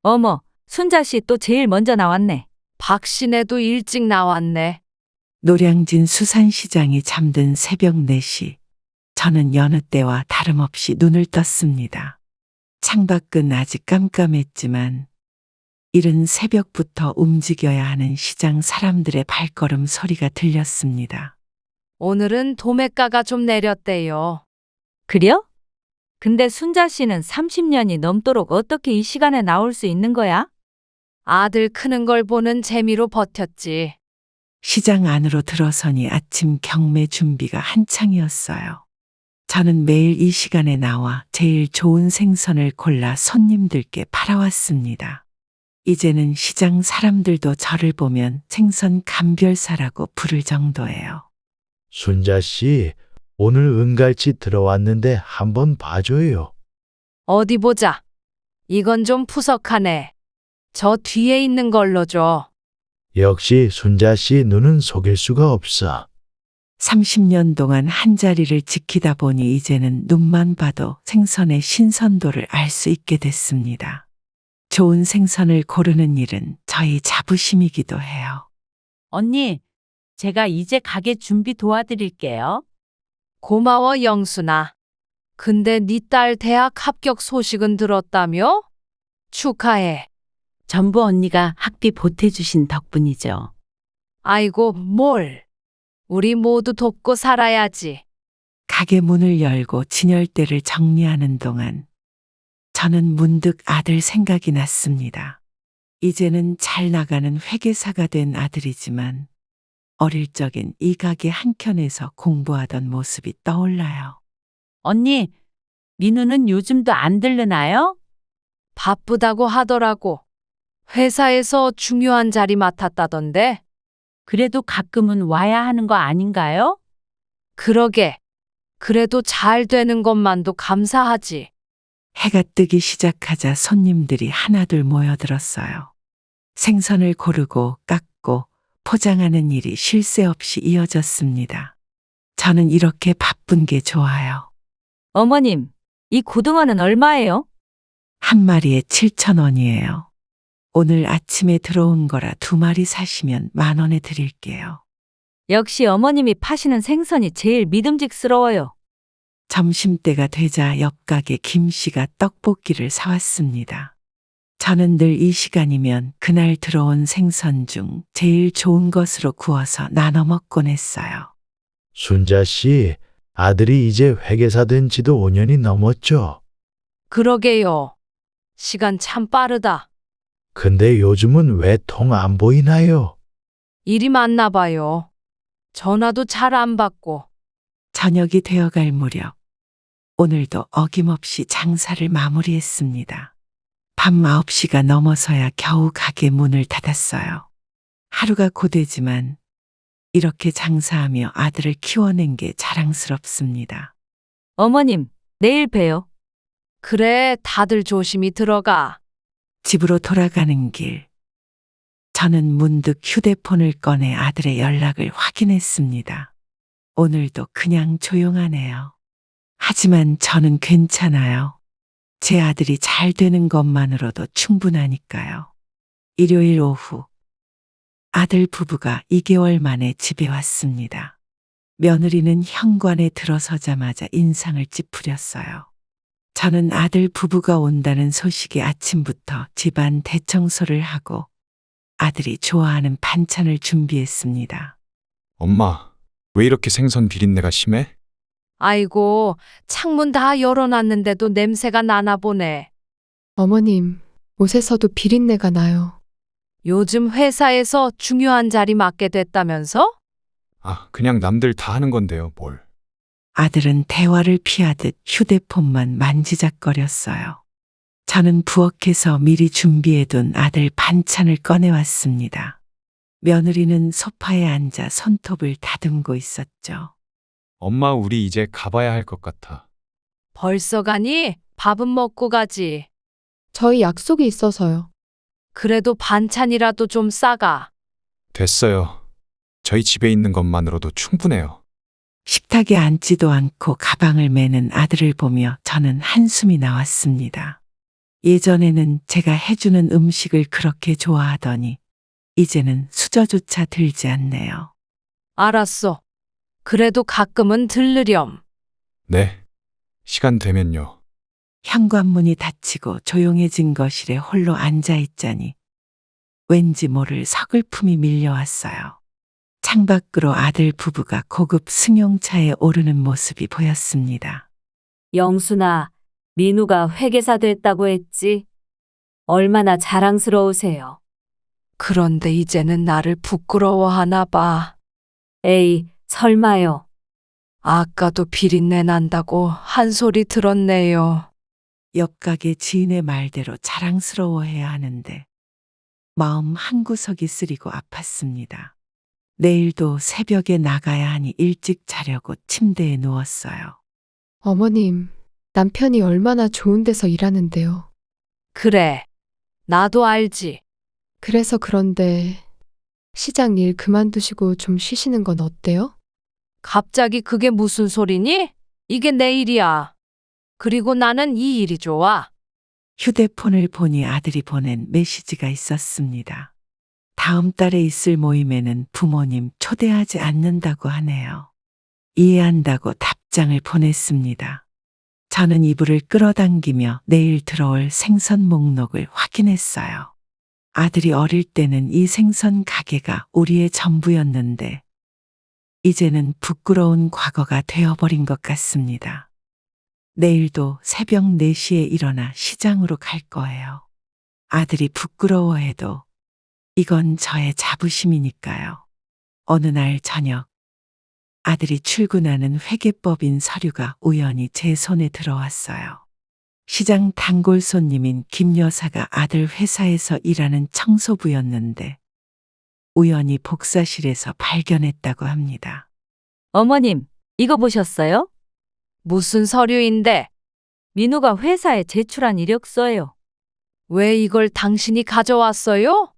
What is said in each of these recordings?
어머, 순자씨 또 제일 먼저 나왔네. 박신혜도 일찍 나왔네. 노량진 수산시장이 잠든 새벽 4시, 저는 여느 때와 다름없이 눈을 떴습니다. 창밖은 아직 깜깜했지만 이른 새벽부터 움직여야 하는 시장 사람들의 발걸음 소리가 들렸습니다. 오늘은 도매가가 좀 내렸대요. 그려? 근데 순자씨는 30년이 넘도록 어떻게 이 시간에 나올 수 있는 거야? 아들 크는 걸 보는 재미로 버텼지. 시장 안으로 들어서니 아침 경매 준비가 한창이었어요. 저는 매일 이 시간에 나와 제일 좋은 생선을 골라 손님들께 팔아왔습니다. 이제는 시장 사람들도 저를 보면 생선 감별사라고 부를 정도예요. 순자 씨, 오늘 은갈치 들어왔는데 한번 봐줘요. 어디 보자. 이건 좀 푸석하네. 저 뒤에 있는 걸로 줘. 역시 순자 씨 눈은 속일 수가 없어. 30년 동안 한 자리를 지키다 보니 이제는 눈만 봐도 생선의 신선도를 알 수 있게 됐습니다. 좋은 생선을 고르는 일은 저희 자부심이기도 해요. 언니, 제가 이제 가게 준비 도와드릴게요. 고마워 영순아. 근데 네 딸 대학 합격 소식은 들었다며? 축하해. 전부 언니가 학비 보태주신 덕분이죠. 아이고 뭘. 우리 모두 돕고 살아야지. 가게 문을 열고 진열대를 정리하는 동안 저는 문득 아들 생각이 났습니다. 이제는 잘 나가는 회계사가 된 아들이지만 어릴 적엔 이 가게 한켠에서 공부하던 모습이 떠올라요. 언니, 민우는 요즘도 안 들르나요? 바쁘다고 하더라고. 회사에서 중요한 자리 맡았다던데. 그래도 가끔은 와야 하는 거 아닌가요? 그러게. 그래도 잘 되는 것만도 감사하지. 해가 뜨기 시작하자 손님들이 하나둘 모여들었어요. 생선을 고르고 깎고 포장하는 일이 쉴 새 없이 이어졌습니다. 저는 이렇게 바쁜 게 좋아요. 어머님, 이 고등어는 얼마예요? 한 마리에 7,000원이에요. 오늘 아침에 들어온 거라 2마리 사시면 10,000원에 드릴게요. 역시 어머님이 파시는 생선이 제일 믿음직스러워요. 점심때가 되자 옆 가게 김 씨가 떡볶이를 사왔습니다. 저는 늘 이 시간이면 그날 들어온 생선 중 제일 좋은 것으로 구워서 나눠 먹곤 했어요. 순자 씨, 아들이 이제 회계사 된 지도 5년이 넘었죠. 그러게요. 시간 참 빠르다. 근데 요즘은 왜 통 안 보이나요? 일이 많나 봐요. 전화도 잘 안 받고. 저녁이 되어갈 무렵 오늘도 어김없이 장사를 마무리했습니다. 밤 9시가 넘어서야 겨우 가게 문을 닫았어요. 하루가 고되지만 이렇게 장사하며 아들을 키워낸 게 자랑스럽습니다. 어머님, 내일 봬요. 그래, 다들 조심히 들어가. 집으로 돌아가는 길, 저는 문득 휴대폰을 꺼내 아들의 연락을 확인했습니다. 오늘도 그냥 조용하네요. 하지만 저는 괜찮아요. 제 아들이 잘 되는 것만으로도 충분하니까요. 일요일 오후, 아들 부부가 2개월 만에 집에 왔습니다. 며느리는 현관에 들어서자마자 인상을 찌푸렸어요. 저는 아들 부부가 온다는 소식에 아침부터 집안 대청소를 하고 아들이 좋아하는 반찬을 준비했습니다. 엄마, 왜 이렇게 생선 비린내가 심해? 아이고, 창문 다 열어놨는데도 냄새가 나나 보네. 어머님, 옷에서도 비린내가 나요. 요즘 회사에서 중요한 자리 맡게 됐다면서? 아, 그냥 남들 다 하는 건데요, 뭘. 아들은 대화를 피하듯 휴대폰만 만지작거렸어요. 저는 부엌에서 미리 준비해둔 아들 반찬을 꺼내왔습니다. 며느리는 소파에 앉아 손톱을 다듬고 있었죠. 엄마, 우리 이제 가봐야 할 것 같아. 벌써 가니? 밥은 먹고 가지. 저희 약속이 있어서요. 그래도 반찬이라도 좀 싸가. 됐어요. 저희 집에 있는 것만으로도 충분해요. 식탁에 앉지도 않고 가방을 매는 아들을 보며 저는 한숨이 나왔습니다. 예전에는 제가 해주는 음식을 그렇게 좋아하더니 이제는 수저조차 들지 않네요. 알았어. 그래도 가끔은 들르렴. 네. 시간 되면요. 현관문이 닫히고 조용해진 거실에 홀로 앉아 있자니 왠지 모를 서글픔이 밀려왔어요. 창밖으로 아들 부부가 고급 승용차에 오르는 모습이 보였습니다. 영순아, 민우가 회계사 됐다고 했지? 얼마나 자랑스러우세요. 그런데 이제는 나를 부끄러워하나 봐. 에이, 설마요. 아까도 비린내 난다고 한 소리 들었네요. 옆가게 지인의 말대로 자랑스러워해야 하는데 마음 한구석이 쓰리고 아팠습니다. 내일도 새벽에 나가야 하니 일찍 자려고 침대에 누웠어요. 어머님, 남편이 얼마나 좋은 데서 일하는데요. 그래. 나도 알지. 그래서 그런데 시장 일 그만두시고 좀 쉬시는 건 어때요? 갑자기 그게 무슨 소리니? 이게 내 일이야. 그리고 나는 이 일이 좋아. 휴대폰을 보니 아들이 보낸 메시지가 있었습니다. 다음 달에 있을 모임에는 부모님 초대하지 않는다고 하네요. 이해한다고 답장을 보냈습니다. 저는 이불을 끌어당기며 내일 들어올 생선 목록을 확인했어요. 아들이 어릴 때는 이 생선 가게가 우리의 전부였는데 이제는 부끄러운 과거가 되어버린 것 같습니다. 내일도 새벽 4시에 일어나 시장으로 갈 거예요. 아들이 부끄러워해도 이건 저의 자부심이니까요. 어느 날 저녁, 아들이 출근하는 회계법인 서류가 우연히 제 손에 들어왔어요. 시장 단골 손님인 김 여사가 아들 회사에서 일하는 청소부였는데 우연히 복사실에서 발견했다고 합니다. 어머님, 이거 보셨어요? 무슨 서류인데? 민우가 회사에 제출한 이력서예요. 왜 이걸 당신이 가져왔어요?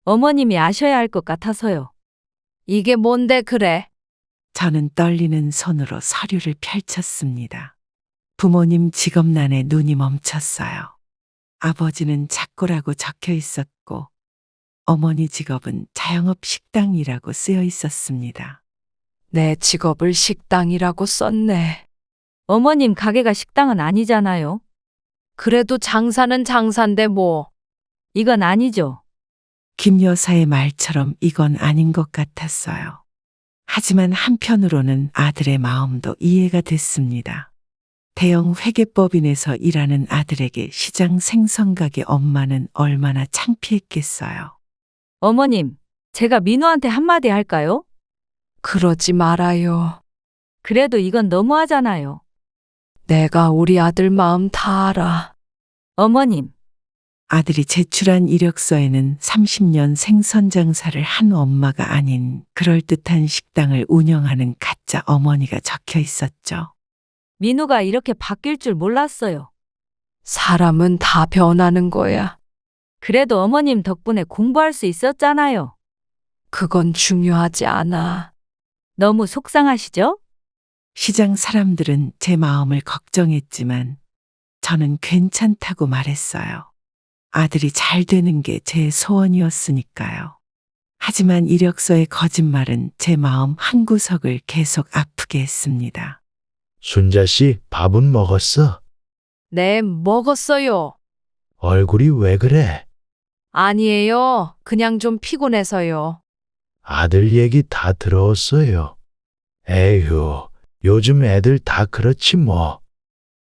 어머님이 아셔야 할 것 같아서요. 이게 뭔데 그래? 저는 떨리는 손으로 서류를 펼쳤습니다. 부모님 직업란에 눈이 멈췄어요. 아버지는 작고라고 적혀 있었고 어머니 직업은 자영업 식당이라고 쓰여 있었습니다. 내 직업을 식당이라고 썼네. 어머님 가게가 식당은 아니잖아요. 그래도 장사는 장사인데 뭐. 이건 아니죠. 김 여사의 말처럼 이건 아닌 것 같았어요. 하지만 한편으로는 아들의 마음도 이해가 됐습니다. 대형 회계법인에서 일하는 아들에게 시장 생선가게 엄마는 얼마나 창피했겠어요. 어머님, 제가 민우한테 한마디 할까요? 그러지 말아요. 그래도 이건 너무하잖아요. 내가 우리 아들 마음 다 알아. 어머님, 아들이 제출한 이력서에는 30년 생선 장사를 한 엄마가 아닌 그럴듯한 식당을 운영하는 가짜 어머니가 적혀 있었죠. 민우가 이렇게 바뀔 줄 몰랐어요. 사람은 다 변하는 거야. 그래도 어머님 덕분에 공부할 수 있었잖아요. 그건 중요하지 않아. 너무 속상하시죠? 시장 사람들은 제 마음을 걱정했지만 저는 괜찮다고 말했어요. 아들이 잘 되는 게 제 소원이었으니까요. 하지만 이력서의 거짓말은 제 마음 한구석을 계속 아프게 했습니다. 순자 씨, 밥은 먹었어? 네, 먹었어요. 얼굴이 왜 그래? 아니에요. 그냥 좀 피곤해서요. 아들 얘기 다 들었어요. 에휴, 요즘 애들 다 그렇지 뭐.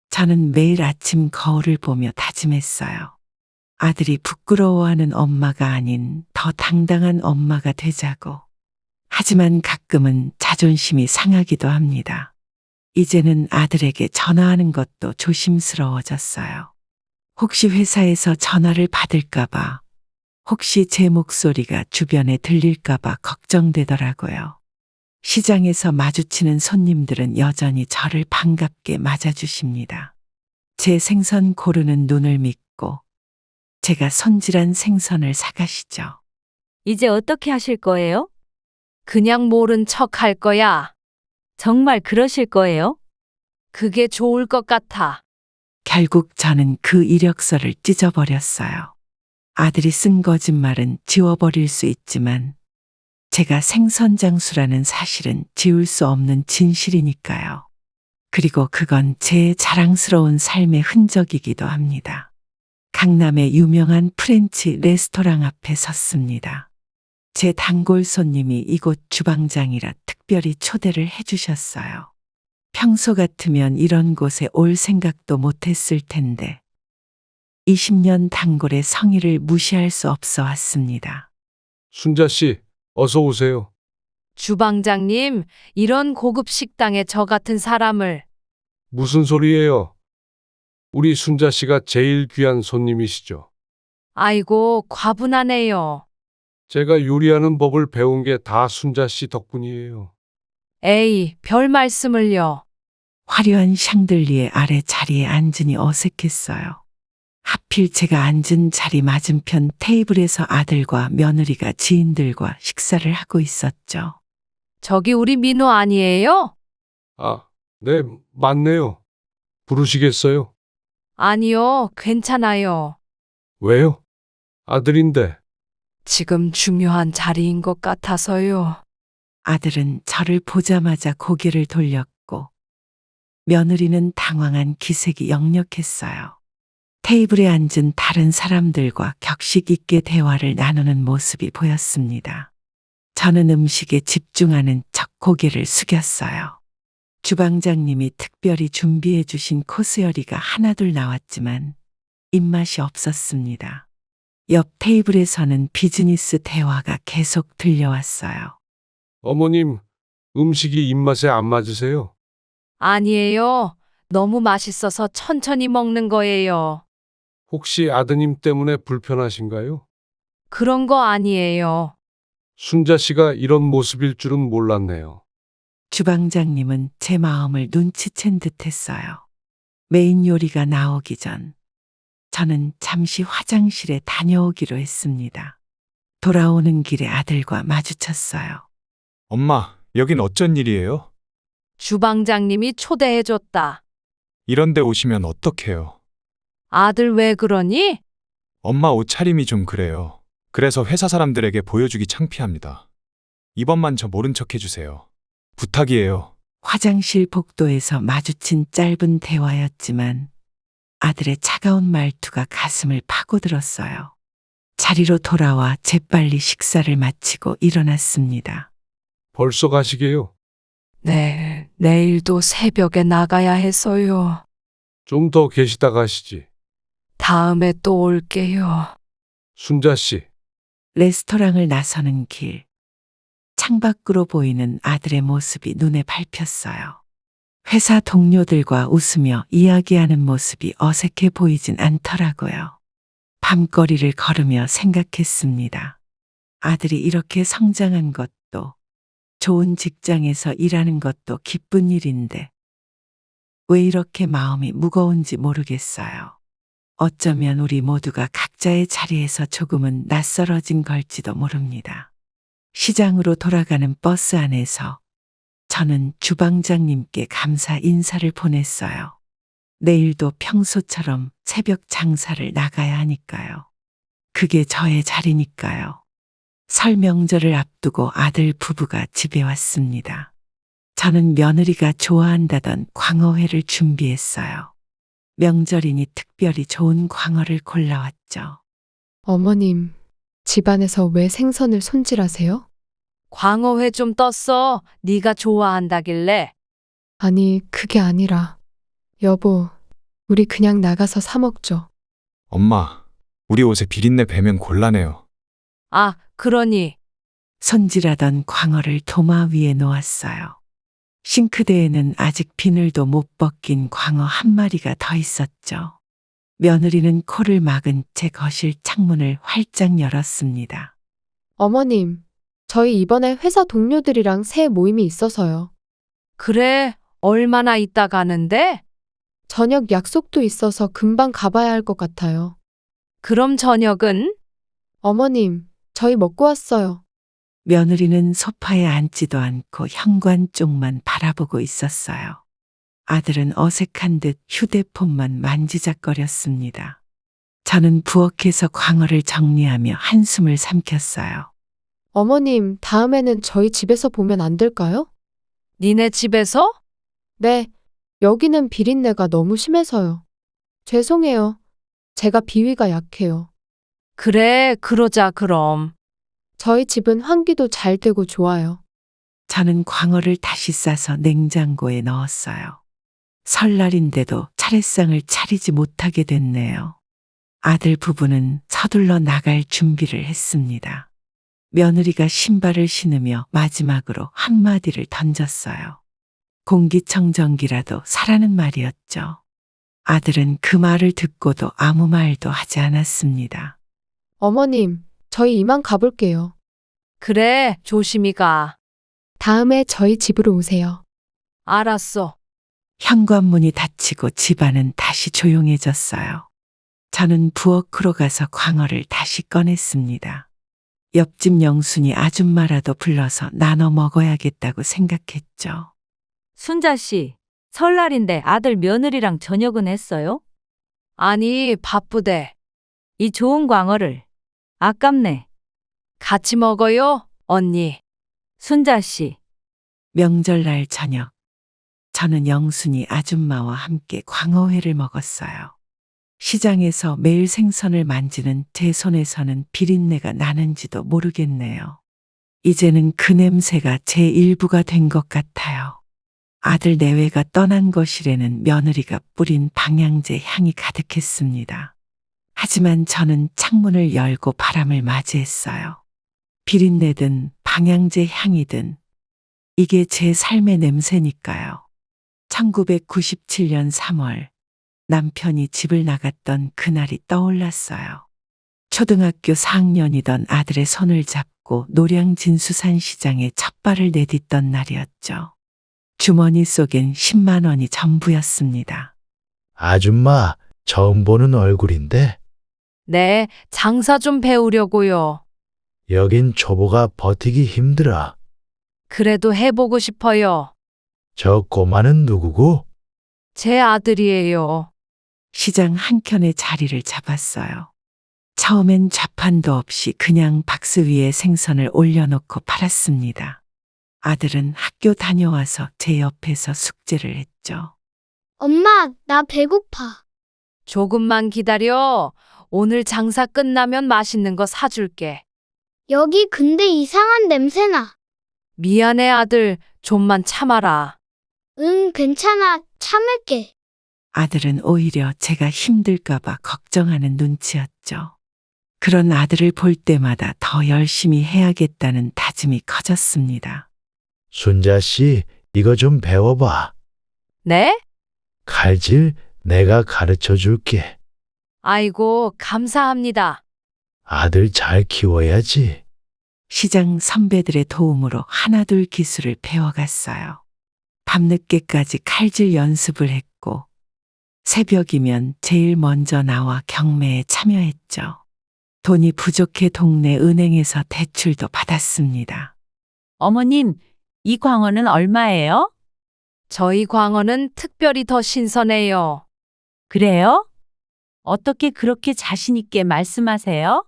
저는 매일 아침 거울을 보며 다짐했어요. 아들이 부끄러워하는 엄마가 아닌 더 당당한 엄마가 되자고. 하지만 가끔은 자존심이 상하기도 합니다. 이제는 아들에게 전화하는 것도 조심스러워졌어요. 혹시 회사에서 전화를 받을까봐, 혹시 제 목소리가 주변에 들릴까봐 걱정되더라고요. 시장에서 마주치는 손님들은 여전히 저를 반갑게 맞아주십니다. 제 생선 고르는 눈을 믿고 제가 손질한 생선을 사가시죠. 이제 어떻게 하실 거예요? 그냥 모른 척 할 거야. 정말 그러실 거예요? 그게 좋을 것 같아. 결국 저는 그 이력서를 찢어버렸어요. 아들이 쓴 거짓말은 지워버릴 수 있지만 제가 생선장수라는 사실은 지울 수 없는 진실이니까요. 그리고 그건 제 자랑스러운 삶의 흔적이기도 합니다. 강남의 유명한 프렌치 레스토랑 앞에 섰습니다. 제 단골 손님이 이곳 주방장이라 특별히 초대를 해주셨어요. 평소 같으면 이런 곳에 올 생각도 못했을 텐데 20년 단골의 성의를 무시할 수 없어 왔습니다. 순자 씨, 어서 오세요. 주방장님, 이런 고급 식당에 저 같은 사람을. 무슨 소리예요? 우리 순자 씨가 제일 귀한 손님이시죠. 아이고, 과분하네요. 제가 요리하는 법을 배운 게 다 순자 씨 덕분이에요. 에이, 별 말씀을요. 화려한 샹들리에 아래 자리에 앉으니 어색했어요. 하필 제가 앉은 자리 맞은편 테이블에서 아들과 며느리가 지인들과 식사를 하고 있었죠. 저기 우리 민호 아니에요? 아, 네, 맞네요. 부르시겠어요? 아니요, 괜찮아요. 왜요? 아들인데. 지금 중요한 자리인 것 같아서요. 아들은 저를 보자마자 고개를 돌렸고 며느리는 당황한 기색이 역력했어요. 테이블에 앉은 다른 사람들과 격식 있게 대화를 나누는 모습이 보였습니다. 저는 음식에 집중하는 척 고개를 숙였어요. 주방장님이 특별히 준비해 주신 코스 요리가 하나둘 나왔지만 입맛이 없었습니다. 옆 테이블에서는 비즈니스 대화가 계속 들려왔어요. 어머님, 음식이 입맛에 안 맞으세요? 아니에요. 너무 맛있어서 천천히 먹는 거예요. 혹시 아드님 때문에 불편하신가요? 그런 거 아니에요. 순자 씨가 이런 모습일 줄은 몰랐네요. 주방장님은 제 마음을 눈치챈 듯 했어요. 메인 요리가 나오기 전 저는 잠시 화장실에 다녀오기로 했습니다. 돌아오는 길에 아들과 마주쳤어요. 엄마, 여긴 어쩐 일이에요? 주방장님이 초대해줬다. 이런 데 오시면 어떡해요? 아들 왜 그러니? 엄마 옷차림이 좀 그래요. 그래서 회사 사람들에게 보여주기 창피합니다. 이번만 저 모른 척 해주세요. 부탁이에요. 화장실 복도에서 마주친 짧은 대화였지만 아들의 차가운 말투가 가슴을 파고들었어요. 자리로 돌아와 재빨리 식사를 마치고 일어났습니다. 벌써 가시게요? 네, 내일도 새벽에 나가야 해서요. 좀 더 계시다 가시지. 다음에 또 올게요. 순자 씨, 레스토랑을 나서는 길. 창밖으로 보이는 아들의 모습이 눈에 밟혔어요. 회사 동료들과 웃으며 이야기하는 모습이 어색해 보이진 않더라고요. 밤거리를 걸으며 생각했습니다. 아들이 이렇게 성장한 것도, 좋은 직장에서 일하는 것도 기쁜 일인데, 왜 이렇게 마음이 무거운지 모르겠어요. 어쩌면 우리 모두가 각자의 자리에서 조금은 낯설어진 걸지도 모릅니다. 시장으로 돌아가는 버스 안에서 저는 주방장님께 감사 인사를 보냈어요. 내일도 평소처럼 새벽 장사를 나가야 하니까요. 그게 저의 자리니까요. 설 명절을 앞두고 아들 부부가 집에 왔습니다. 저는 며느리가 좋아한다던 광어회를 준비했어요. 명절이니 특별히 좋은 광어를 골라왔죠. 어머님, 집안에서 왜 생선을 손질하세요? 광어회 좀 떴어. 네가 좋아한다길래. 아니, 그게 아니라. 여보, 우리 그냥 나가서 사 먹죠. 엄마, 우리 옷에 비린내 배면 곤란해요. 아, 그러니. 손질하던 광어를 도마 위에 놓았어요. 싱크대에는 아직 비늘도 못 벗긴 광어 한 마리가 더 있었죠. 며느리는 코를 막은 제 거실 창문을 활짝 열었습니다. 어머님, 저희 이번에 회사 동료들이랑 새 모임이 있어서요. 그래, 얼마나 있다 가는데? 저녁 약속도 있어서 금방 가봐야 할 것 같아요. 그럼 저녁은? 어머님, 저희 먹고 왔어요. 며느리는 소파에 앉지도 않고 현관 쪽만 바라보고 있었어요. 아들은 어색한 듯 휴대폰만 만지작거렸습니다. 저는 부엌에서 광어를 정리하며 한숨을 삼켰어요. 어머님, 다음에는 저희 집에서 보면 안 될까요? 니네 집에서? 네. 여기는 비린내가 너무 심해서요. 죄송해요. 제가 비위가 약해요. 그래, 그러자 그럼. 저희 집은 환기도 잘 되고 좋아요. 저는 광어를 다시 싸서 냉장고에 넣었어요. 설날인데도 차례상을 차리지 못하게 됐네요. 아들 부부는 서둘러 나갈 준비를 했습니다. 며느리가 신발을 신으며 마지막으로 한마디를 던졌어요. 공기청정기라도 사라는 말이었죠. 아들은 그 말을 듣고도 아무 말도 하지 않았습니다. 어머님, 저희 이만 가볼게요. 그래, 조심히 가. 다음에 저희 집으로 오세요. 알았어. 현관문이 닫히고 집안은 다시 조용해졌어요. 저는 부엌으로 가서 광어를 다시 꺼냈습니다. 옆집 영순이 아줌마라도 불러서 나눠 먹어야겠다고 생각했죠. 순자 씨, 설날인데 아들 며느리랑 저녁은 했어요? 아니, 바쁘대. 이 좋은 광어를. 아깝네. 같이 먹어요, 언니. 순자 씨, 명절날 저녁, 저는 영순이 아줌마와 함께 광어회를 먹었어요. 시장에서 매일 생선을 만지는 제 손에서는 비린내가 나는지도 모르겠네요. 이제는 그 냄새가 제 일부가 된 것 같아요. 아들 내외가 떠난 거실에는 며느리가 뿌린 방향제 향이 가득했습니다. 하지만 저는 창문을 열고 바람을 맞이했어요. 비린내든 방향제 향이든 이게 제 삶의 냄새니까요. 1997년 3월 남편이 집을 나갔던 그날이 떠올랐어요. 초등학교 4학년이던 아들의 손을 잡고 노량 진수산 시장에 첫 발을 내딛던 날이었죠. 주머니 속엔 10만 원이 전부였습니다. 아줌마, 처음 보는 얼굴인데 네, 장사 좀 배우려고요. 여긴 초보가 버티기 힘들어. 그래도 해보고 싶어요. 저 꼬마는 누구고? 제 아들이에요. 시장 한켠에 자리를 잡았어요. 처음엔 좌판도 없이 그냥 박스 위에 생선을 올려놓고 팔았습니다. 아들은 학교 다녀와서 제 옆에서 숙제를 했죠. 엄마, 나 배고파. 조금만 기다려. 오늘 장사 끝나면 맛있는 거 사줄게. 여기 근데 이상한 냄새나. 미안해, 아들. 좀만 참아라. 응, 괜찮아. 참을게. 아들은 오히려 제가 힘들까봐 걱정하는 눈치였죠. 그런 아들을 볼 때마다 더 열심히 해야겠다는 다짐이 커졌습니다. 순자 씨, 이거 좀 배워봐. 네? 칼질 내가 가르쳐 줄게. 아이고, 감사합니다. 아들 잘 키워야지. 시장 선배들의 도움으로 하나둘 기술을 배워갔어요. 밤늦게까지 칼질 연습을 했고 새벽이면 제일 먼저 나와 경매에 참여했죠. 돈이 부족해 동네 은행에서 대출도 받았습니다. 어머님, 이 광어는 얼마예요? 저희 광어는 특별히 더 신선해요. 그래요? 어떻게 그렇게 자신있게 말씀하세요?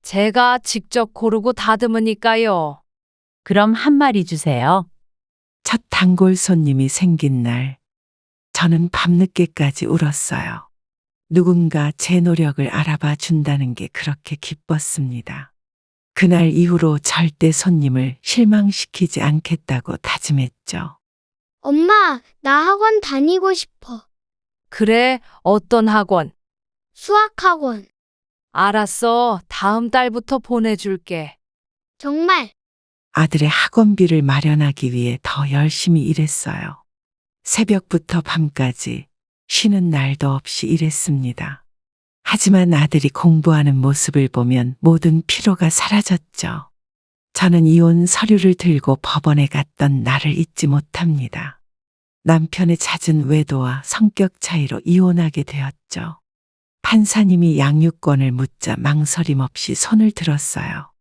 제가 직접 고르고 다듬으니까요. 그럼 한 마리 주세요. 첫 단골 손님이 생긴 날, 저는 밤늦게까지 울었어요. 누군가 제 노력을 알아봐 준다는 게 그렇게 기뻤습니다. 그날 이후로 절대 손님을 실망시키지 않겠다고 다짐했죠. 엄마, 나 학원 다니고 싶어. 그래, 어떤 학원? 수학학원. 알았어. 다음 달부터 보내줄게. 정말. 아들의 학원비를 마련하기 위해 더 열심히 일했어요. 새벽부터 밤까지 쉬는 날도 없이 일했습니다. 하지만 아들이 공부하는 모습을 보면 모든 피로가 사라졌죠. 저는 이혼 서류를 들고 법원에 갔던 날을 잊지 못합니다. 남편의 잦은 외도와 성격 차이로 이혼하게 되었죠. 판사님이 양육권을 묻자 망설임 없이 손을 들었어요.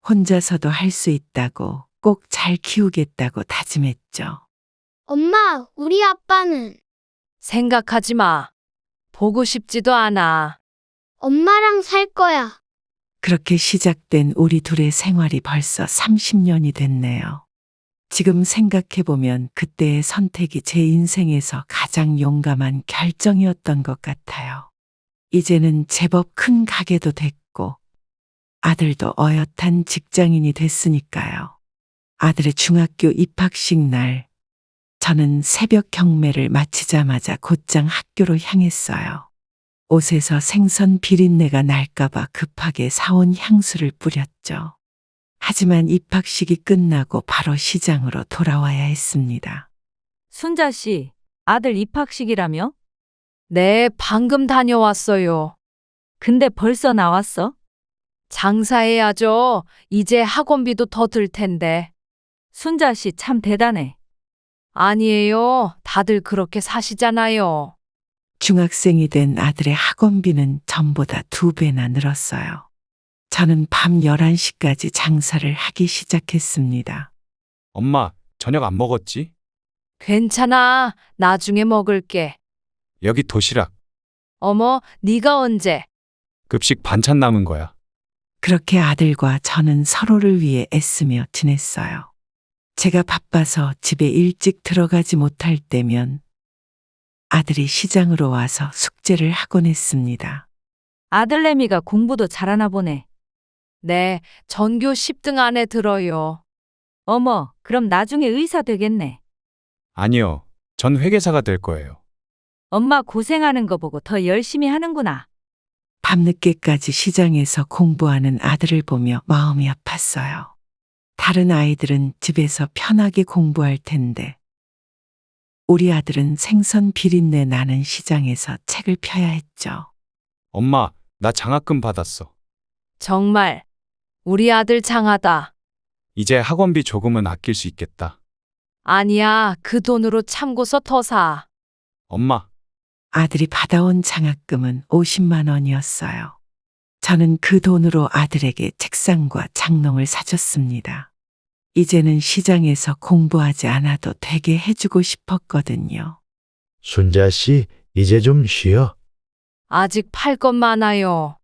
혼자서도 할 수 있다고 꼭 잘 키우겠다고 다짐했죠. 엄마, 우리 아빠는 생각하지 마. 보고 싶지도 않아. 엄마랑 살 거야. 그렇게 시작된 우리 둘의 생활이 벌써 30년이 됐네요. 지금 생각해보면 그때의 선택이 제 인생에서 가장 용감한 결정이었던 것 같아요. 이제는 제법 큰 가게도 됐고, 아들도 어엿한 직장인이 됐으니까요. 아들의 중학교 입학식 날, 저는 새벽 경매를 마치자마자 곧장 학교로 향했어요. 옷에서 생선 비린내가 날까봐 급하게 사온 향수를 뿌렸죠. 하지만 입학식이 끝나고 바로 시장으로 돌아와야 했습니다. 순자 씨, 아들 입학식이라며? 네, 방금 다녀왔어요. 근데 벌써 나왔어? 장사해야죠. 이제 학원비도 더 들 텐데. 순자 씨 참 대단해. 아니에요. 다들 그렇게 사시잖아요. 중학생이 된 아들의 학원비는 전보다 2배나 늘었어요. 저는 밤 11시까지 장사를 하기 시작했습니다. 엄마, 저녁 안 먹었지? 괜찮아. 나중에 먹을게. 여기 도시락. 어머, 네가 언제? 급식 반찬 남은 거야. 그렇게 아들과 저는 서로를 위해 애쓰며 지냈어요. 제가 바빠서 집에 일찍 들어가지 못할 때면 아들이 시장으로 와서 숙제를 하곤 했습니다. 아들내미가 공부도 잘하나 보네. 네, 전교 10등 안에 들어요. 어머, 그럼 나중에 의사 되겠네. 아니요. 전 회계사가 될 거예요. 엄마 고생하는 거 보고 더 열심히 하는구나. 밤늦게까지 시장에서 공부하는 아들을 보며 마음이 아팠어요. 다른 아이들은 집에서 편하게 공부할 텐데 우리 아들은 생선 비린내 나는 시장에서 책을 펴야 했죠. 엄마, 나 장학금 받았어. 정말. 우리 아들 장하다. 이제 학원비 조금은 아낄 수 있겠다. 아니야, 그 돈으로 참고서 더 사. 엄마, 아들이 받아온 장학금은 50만 원이었어요. 저는 그 돈으로 아들에게 책상과 장롱을 사줬습니다. 이제는 시장에서 공부하지 않아도 되게 해주고 싶었거든요. 순자 씨, 이제 좀 쉬어. 아직 팔 것 많아요.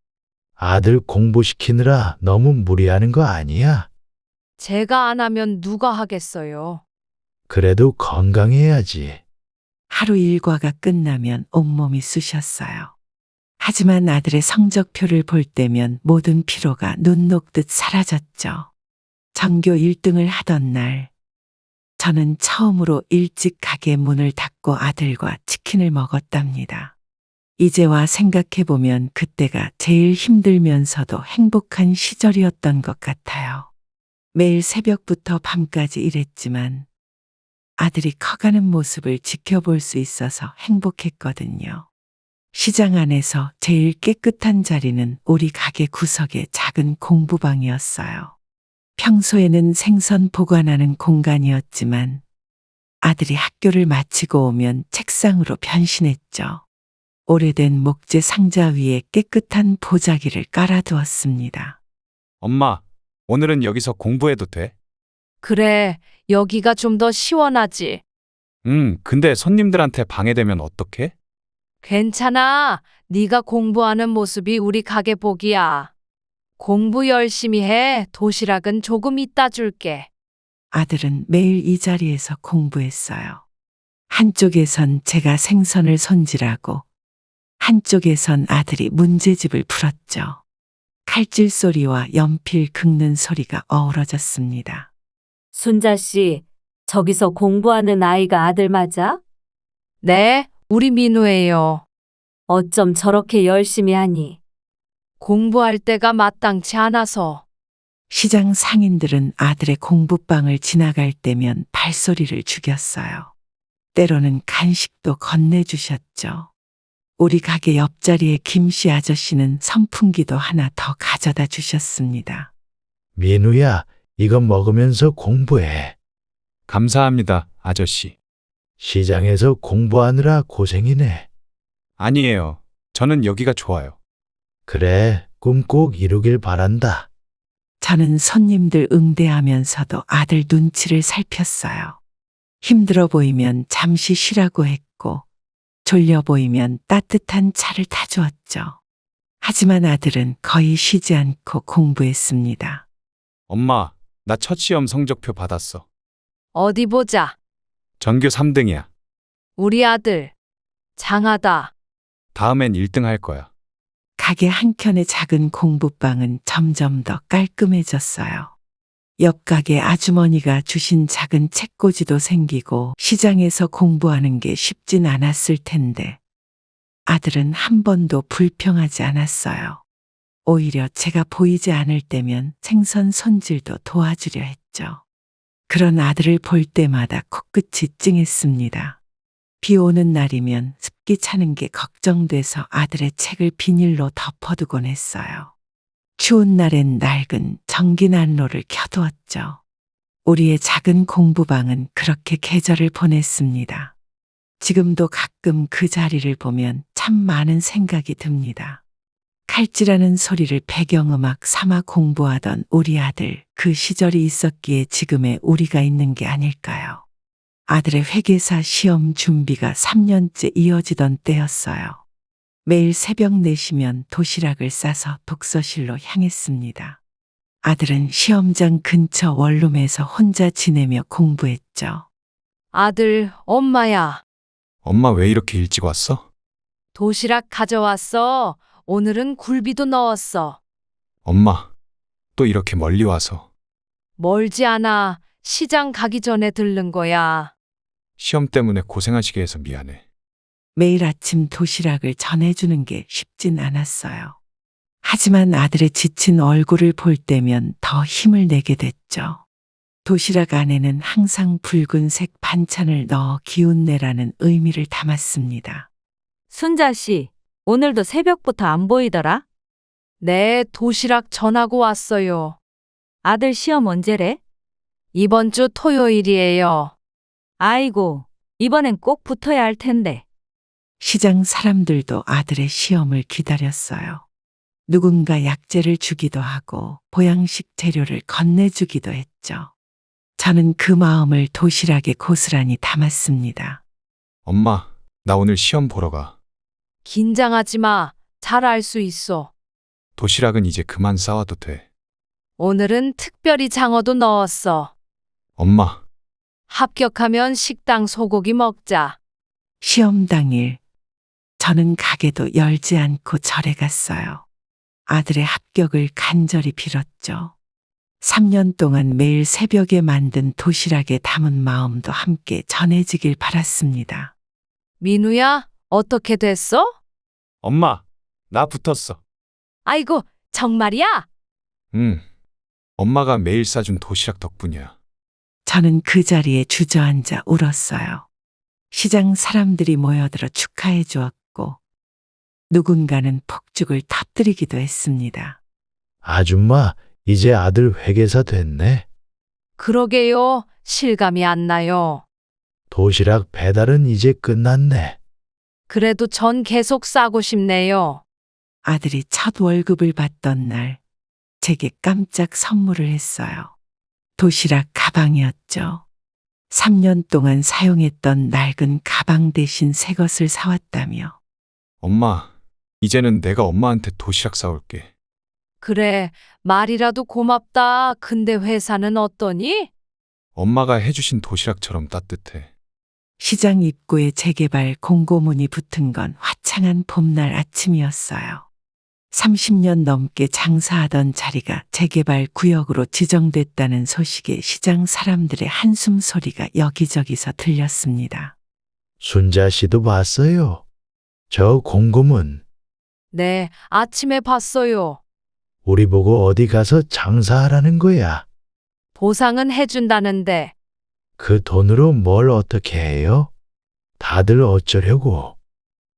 아들 공부시키느라 너무 무리하는 거 아니야? 제가 안 하면 누가 하겠어요? 그래도 건강해야지. 하루 일과가 끝나면 온몸이 쑤셨어요. 하지만 아들의 성적표를 볼 때면 모든 피로가 눈 녹듯 사라졌죠. 전교 1등을 하던 날, 저는 처음으로 일찍 가게 문을 닫고 아들과 치킨을 먹었답니다. 이제와 생각해보면 그때가 제일 힘들면서도 행복한 시절이었던 것 같아요. 매일 새벽부터 밤까지 일했지만 아들이 커가는 모습을 지켜볼 수 있어서 행복했거든요. 시장 안에서 제일 깨끗한 자리는 우리 가게 구석의 작은 공부방이었어요. 평소에는 생선 보관하는 공간이었지만 아들이 학교를 마치고 오면 책상으로 변신했죠. 오래된 목재 상자 위에 깨끗한 보자기를 깔아두었습니다. 엄마, 오늘은 여기서 공부해도 돼? 그래, 여기가 좀 더 시원하지. 근데 손님들한테 방해되면 어떡해? 괜찮아. 네가 공부하는 모습이 우리 가게 복이야. 공부 열심히 해. 도시락은 조금 이따 줄게. 아들은 매일 이 자리에서 공부했어요. 한쪽에선 제가 생선을 손질하고 한쪽에선 아들이 문제집을 풀었죠. 칼질 소리와 연필 긁는 소리가 어우러졌습니다. 순자 씨, 저기서 공부하는 아이가 아들 맞아? 네, 우리 민우예요. 어쩜 저렇게 열심히 하니? 공부할 때가 마땅치 않아서. 시장 상인들은 아들의 공부방을 지나갈 때면 발소리를 죽였어요. 때로는 간식도 건네주셨죠. 우리 가게 옆자리의 김씨 아저씨는 선풍기도 하나 더 가져다 주셨습니다. 민우야, 이거 먹으면서 공부해. 감사합니다, 아저씨. 시장에서 공부하느라 고생이네. 아니에요. 저는 여기가 좋아요. 그래, 꿈 꼭 이루길 바란다. 저는 손님들 응대하면서도 아들 눈치를 살폈어요. 힘들어 보이면 잠시 쉬라고 했고, 졸려 보이면 따뜻한 차를 타주었죠. 하지만 아들은 거의 쉬지 않고 공부했습니다. 엄마, 나 첫 시험 성적표 받았어. 어디 보자. 전교 3등이야. 우리 아들. 장하다. 다음엔 1등 할 거야. 가게 한켠의 작은 공부방은 점점 더 깔끔해졌어요. 옆 가게 아주머니가 주신 작은 책꽂이도 생기고 시장에서 공부하는 게 쉽진 않았을 텐데 아들은 한 번도 불평하지 않았어요. 오히려 제가 보이지 않을 때면 생선 손질도 도와주려 했죠. 그런 아들을 볼 때마다 코끝이 찡했습니다. 비 오는 날이면 습기 차는 게 걱정돼서 아들의 책을 비닐로 덮어두곤 했어요. 추운 날엔 낡은 전기난로를 켜두었죠. 우리의 작은 공부방은 그렇게 계절을 보냈습니다. 지금도 가끔 그 자리를 보면 참 많은 생각이 듭니다. 칼질하는 소리를 배경음악 삼아 공부하던 우리 아들, 그 시절이 있었기에 지금의 우리가 있는 게 아닐까요? 아들의 회계사 시험 준비가 3년째 이어지던 때였어요. 매일 새벽 4시면 도시락을 싸서 독서실로 향했습니다. 아들은 시험장 근처 원룸에서 혼자 지내며 공부했죠. 아들, 엄마야. 엄마 왜 이렇게 일찍 왔어? 도시락 가져왔어. 오늘은 굴비도 넣었어. 엄마, 또 이렇게 멀리 와서. 멀지 않아. 시장 가기 전에 들른 거야. 시험 때문에 고생하시게 해서 미안해. 매일 아침 도시락을 전해주는 게 쉽진 않았어요. 하지만 아들의 지친 얼굴을 볼 때면 더 힘을 내게 됐죠. 도시락 안에는 항상 붉은색 반찬을 넣어 기운내라는 의미를 담았습니다. 순자 씨, 오늘도 새벽부터 안 보이더라? 네, 도시락 전하고 왔어요. 아들 시험 언제래? 이번 주 토요일이에요. 아이고, 이번엔 꼭 붙어야 할 텐데. 시장 사람들도 아들의 시험을 기다렸어요. 누군가 약재를 주기도 하고 보양식 재료를 건네주기도 했죠. 저는 그 마음을 도시락에 고스란히 담았습니다. 엄마, 나 오늘 시험 보러 가. 긴장하지 마. 잘 알 수 있어. 도시락은 이제 그만 싸워도 돼. 오늘은 특별히 장어도 넣었어. 엄마, 합격하면 식당 소고기 먹자. 시험 당일 저는 가게도 열지 않고 절에 갔어요. 아들의 합격을 간절히 빌었죠. 3년 동안 매일 새벽에 만든 도시락에 담은 마음도 함께 전해지길 바랐습니다. 민우야, 어떻게 됐어? 엄마, 나 붙었어. 아이고, 정말이야? 응. 엄마가 매일 싸준 도시락 덕분이야. 저는 그 자리에 주저앉아 울었어요. 시장 사람들이 모여들어 축하해 주었고 누군가는 폭죽을 터뜨리기도 했습니다. 아줌마, 이제 아들 회계사 됐네. 그러게요. 실감이 안 나요. 도시락 배달은 이제 끝났네. 그래도 전 계속 싸고 싶네요. 아들이 첫 월급을 받던 날 제게 깜짝 선물을 했어요. 도시락 가방이었죠. 3년 동안 사용했던 낡은 가방 대신 새 것을 사왔다며. 엄마, 이제는 내가 엄마한테 도시락 싸올게. 그래, 말이라도 고맙다. 근데 회사는 어떠니? 엄마가 해주신 도시락처럼 따뜻해. 시장 입구에 재개발 공고문이 붙은 건 화창한 봄날 아침이었어요. 30년 넘게 장사하던 자리가 재개발 구역으로 지정됐다는 소식에 시장 사람들의 한숨 소리가 여기저기서 들렸습니다. 순자 씨도 봤어요. 저 공고문. 네, 아침에 봤어요. 우리 보고 어디 가서 장사하라는 거야. 보상은 해준다는데. 그 돈으로 뭘 어떻게 해요? 다들 어쩌려고.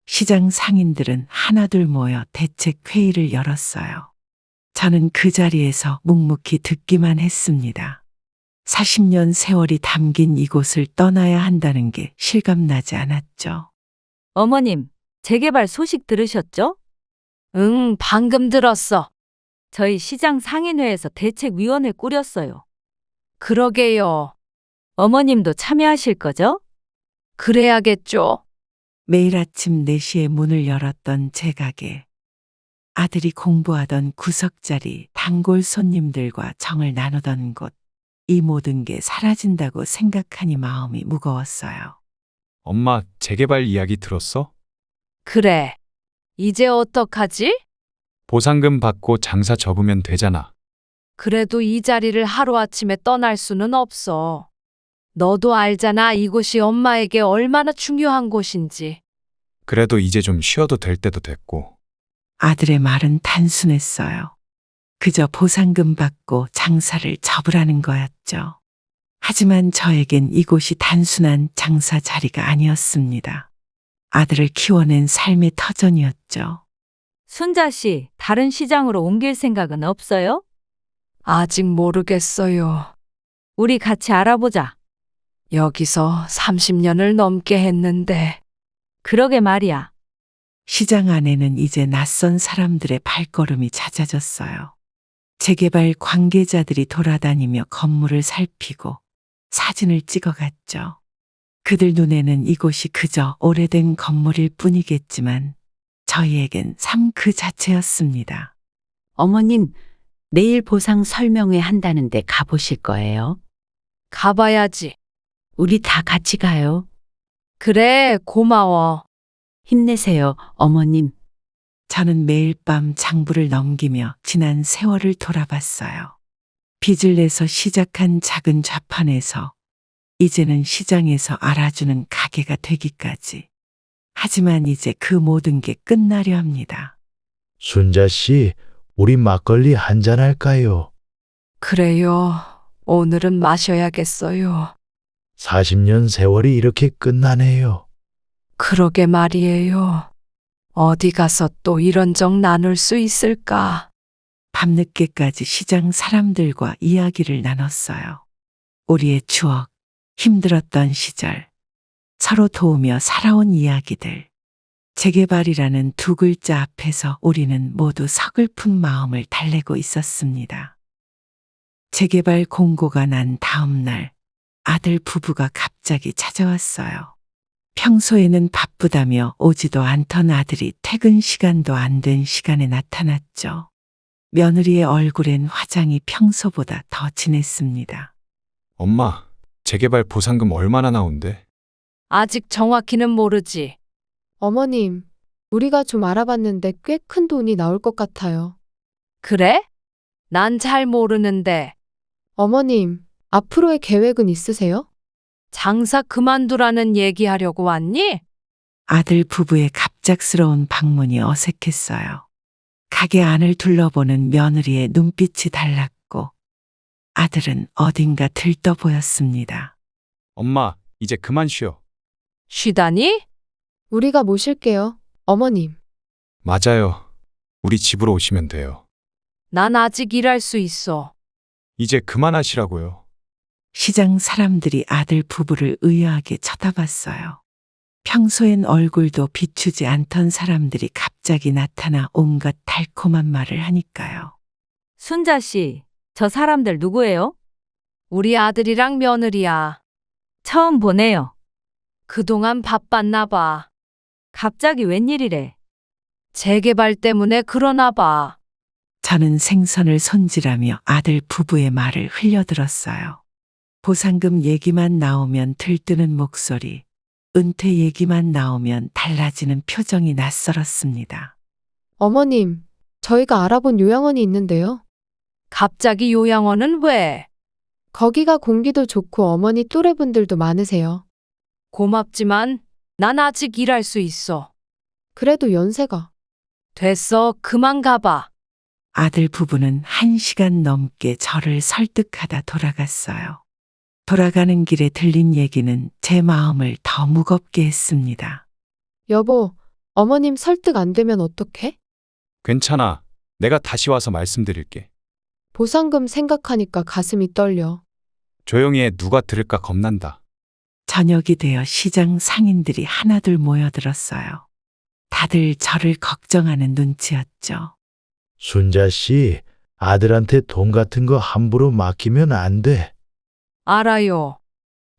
시장 상인들은 하나둘 모여 대책 회의를 열었어요. 저는 그 자리에서 묵묵히 듣기만 했습니다. 40년 세월이 담긴 이곳을 떠나야 한다는 게 실감나지 않았죠. 어머님, 재개발 소식 들으셨죠? 응, 방금 들었어. 저희 시장 상인회에서 대책위원회 꾸렸어요. 그러게요. 어머님도 참여하실 거죠? 그래야겠죠. 매일 아침 4시에 문을 열었던 제 가게. 아들이 공부하던 구석자리, 단골 손님들과 정을 나누던 곳. 이 모든 게 사라진다고 생각하니 마음이 무거웠어요. 엄마, 재개발 이야기 들었어? 그래. 이제 어떡하지? 보상금 받고 장사 접으면 되잖아. 그래도 이 자리를 하루아침에 떠날 수는 없어. 너도 알잖아, 이곳이 엄마에게 얼마나 중요한 곳인지. 그래도 이제 좀 쉬어도 될 때도 됐고. 아들의 말은 단순했어요. 그저 보상금 받고 장사를 접으라는 거였죠. 하지만 저에겐 이곳이 단순한 장사 자리가 아니었습니다. 아들을 키워낸 삶의 터전이었죠. 순자 씨, 다른 시장으로 옮길 생각은 없어요? 아직 모르겠어요. 우리 같이 알아보자. 여기서 30년을 넘게 했는데. 그러게 말이야. 시장 안에는 이제 낯선 사람들의 발걸음이 잦아졌어요. 재개발 관계자들이 돌아다니며 건물을 살피고 사진을 찍어갔죠. 그들 눈에는 이곳이 그저 오래된 건물일 뿐이겠지만 저희에겐 삶 그 자체였습니다. 어머님, 내일 보상 설명회 한다는데 가보실 거예요? 가봐야지. 우리 다 같이 가요. 그래, 고마워. 힘내세요, 어머님. 저는 매일 밤 장부를 넘기며 지난 세월을 돌아봤어요. 빚을 내서 시작한 작은 좌판에서 이제는 시장에서 알아주는 가게가 되기까지. 하지만 이제 그 모든 게 끝나려 합니다. 순자 씨, 우리 막걸리 한잔 할까요? 그래요. 오늘은 마셔야겠어요. 40년 세월이 이렇게 끝나네요. 그러게 말이에요. 어디 가서 또 이런 정 나눌 수 있을까? 밤늦게까지 시장 사람들과 이야기를 나눴어요. 우리의 추억, 힘들었던 시절, 서로 도우며 살아온 이야기들. 재개발이라는 두 글자 앞에서 우리는 모두 서글픈 마음을 달래고 있었습니다. 재개발 공고가 난 다음 날 아들 부부가 갑자기 찾아왔어요. 평소에는 바쁘다며 오지도 않던 아들이 퇴근 시간도 안 된 시간에 나타났죠. 며느리의 얼굴엔 화장이 평소보다 더 진했습니다. 엄마, 재개발 보상금 얼마나 나온대? 아직 정확히는 모르지. 어머님, 우리가 좀 알아봤는데 꽤 큰 돈이 나올 것 같아요. 그래? 난 잘 모르는데. 어머님, 앞으로의 계획은 있으세요? 장사 그만두라는 얘기하려고 왔니? 아들 부부의 갑작스러운 방문이 어색했어요. 가게 안을 둘러보는 며느리의 눈빛이 달랐고 아들은 어딘가 들떠 보였습니다. 엄마, 이제 그만 쉬어. 쉬다니? 우리가 모실게요, 어머님. 맞아요. 우리 집으로 오시면 돼요. 난 아직 일할 수 있어. 이제 그만하시라고요. 시장 사람들이 아들 부부를 의아하게 쳐다봤어요. 평소엔 얼굴도 비추지 않던 사람들이 갑자기 나타나 온갖 달콤한 말을 하니까요. 순자 씨, 저 사람들 누구예요? 우리 아들이랑 며느리야. 처음 보네요. 그동안 바빴나 봐. 갑자기 웬일이래? 재개발 때문에 그러나 봐. 저는 생선을 손질하며 아들 부부의 말을 흘려들었어요. 보상금 얘기만 나오면 들뜨는 목소리, 은퇴 얘기만 나오면 달라지는 표정이 낯설었습니다. 어머님, 저희가 알아본 요양원이 있는데요. 갑자기 요양원은 왜? 거기가 공기도 좋고 어머니 또래분들도 많으세요. 고맙지만 난 아직 일할 수 있어. 그래도 연세가. 됐어, 그만 가봐. 아들 부부는 1시간 넘게 저를 설득하다 돌아갔어요. 돌아가는 길에 들린 얘기는 제 마음을 더 무겁게 했습니다. 여보, 어머님 설득 안 되면 어떡해? 괜찮아. 내가 다시 와서 말씀드릴게. 보상금 생각하니까 가슴이 떨려. 조용히 해. 누가 들을까 겁난다. 저녁이 되어 시장 상인들이 하나둘 모여들었어요. 다들 저를 걱정하는 눈치였죠. 순자 씨, 아들한테 돈 같은 거 함부로 맡기면 안 돼. 알아요.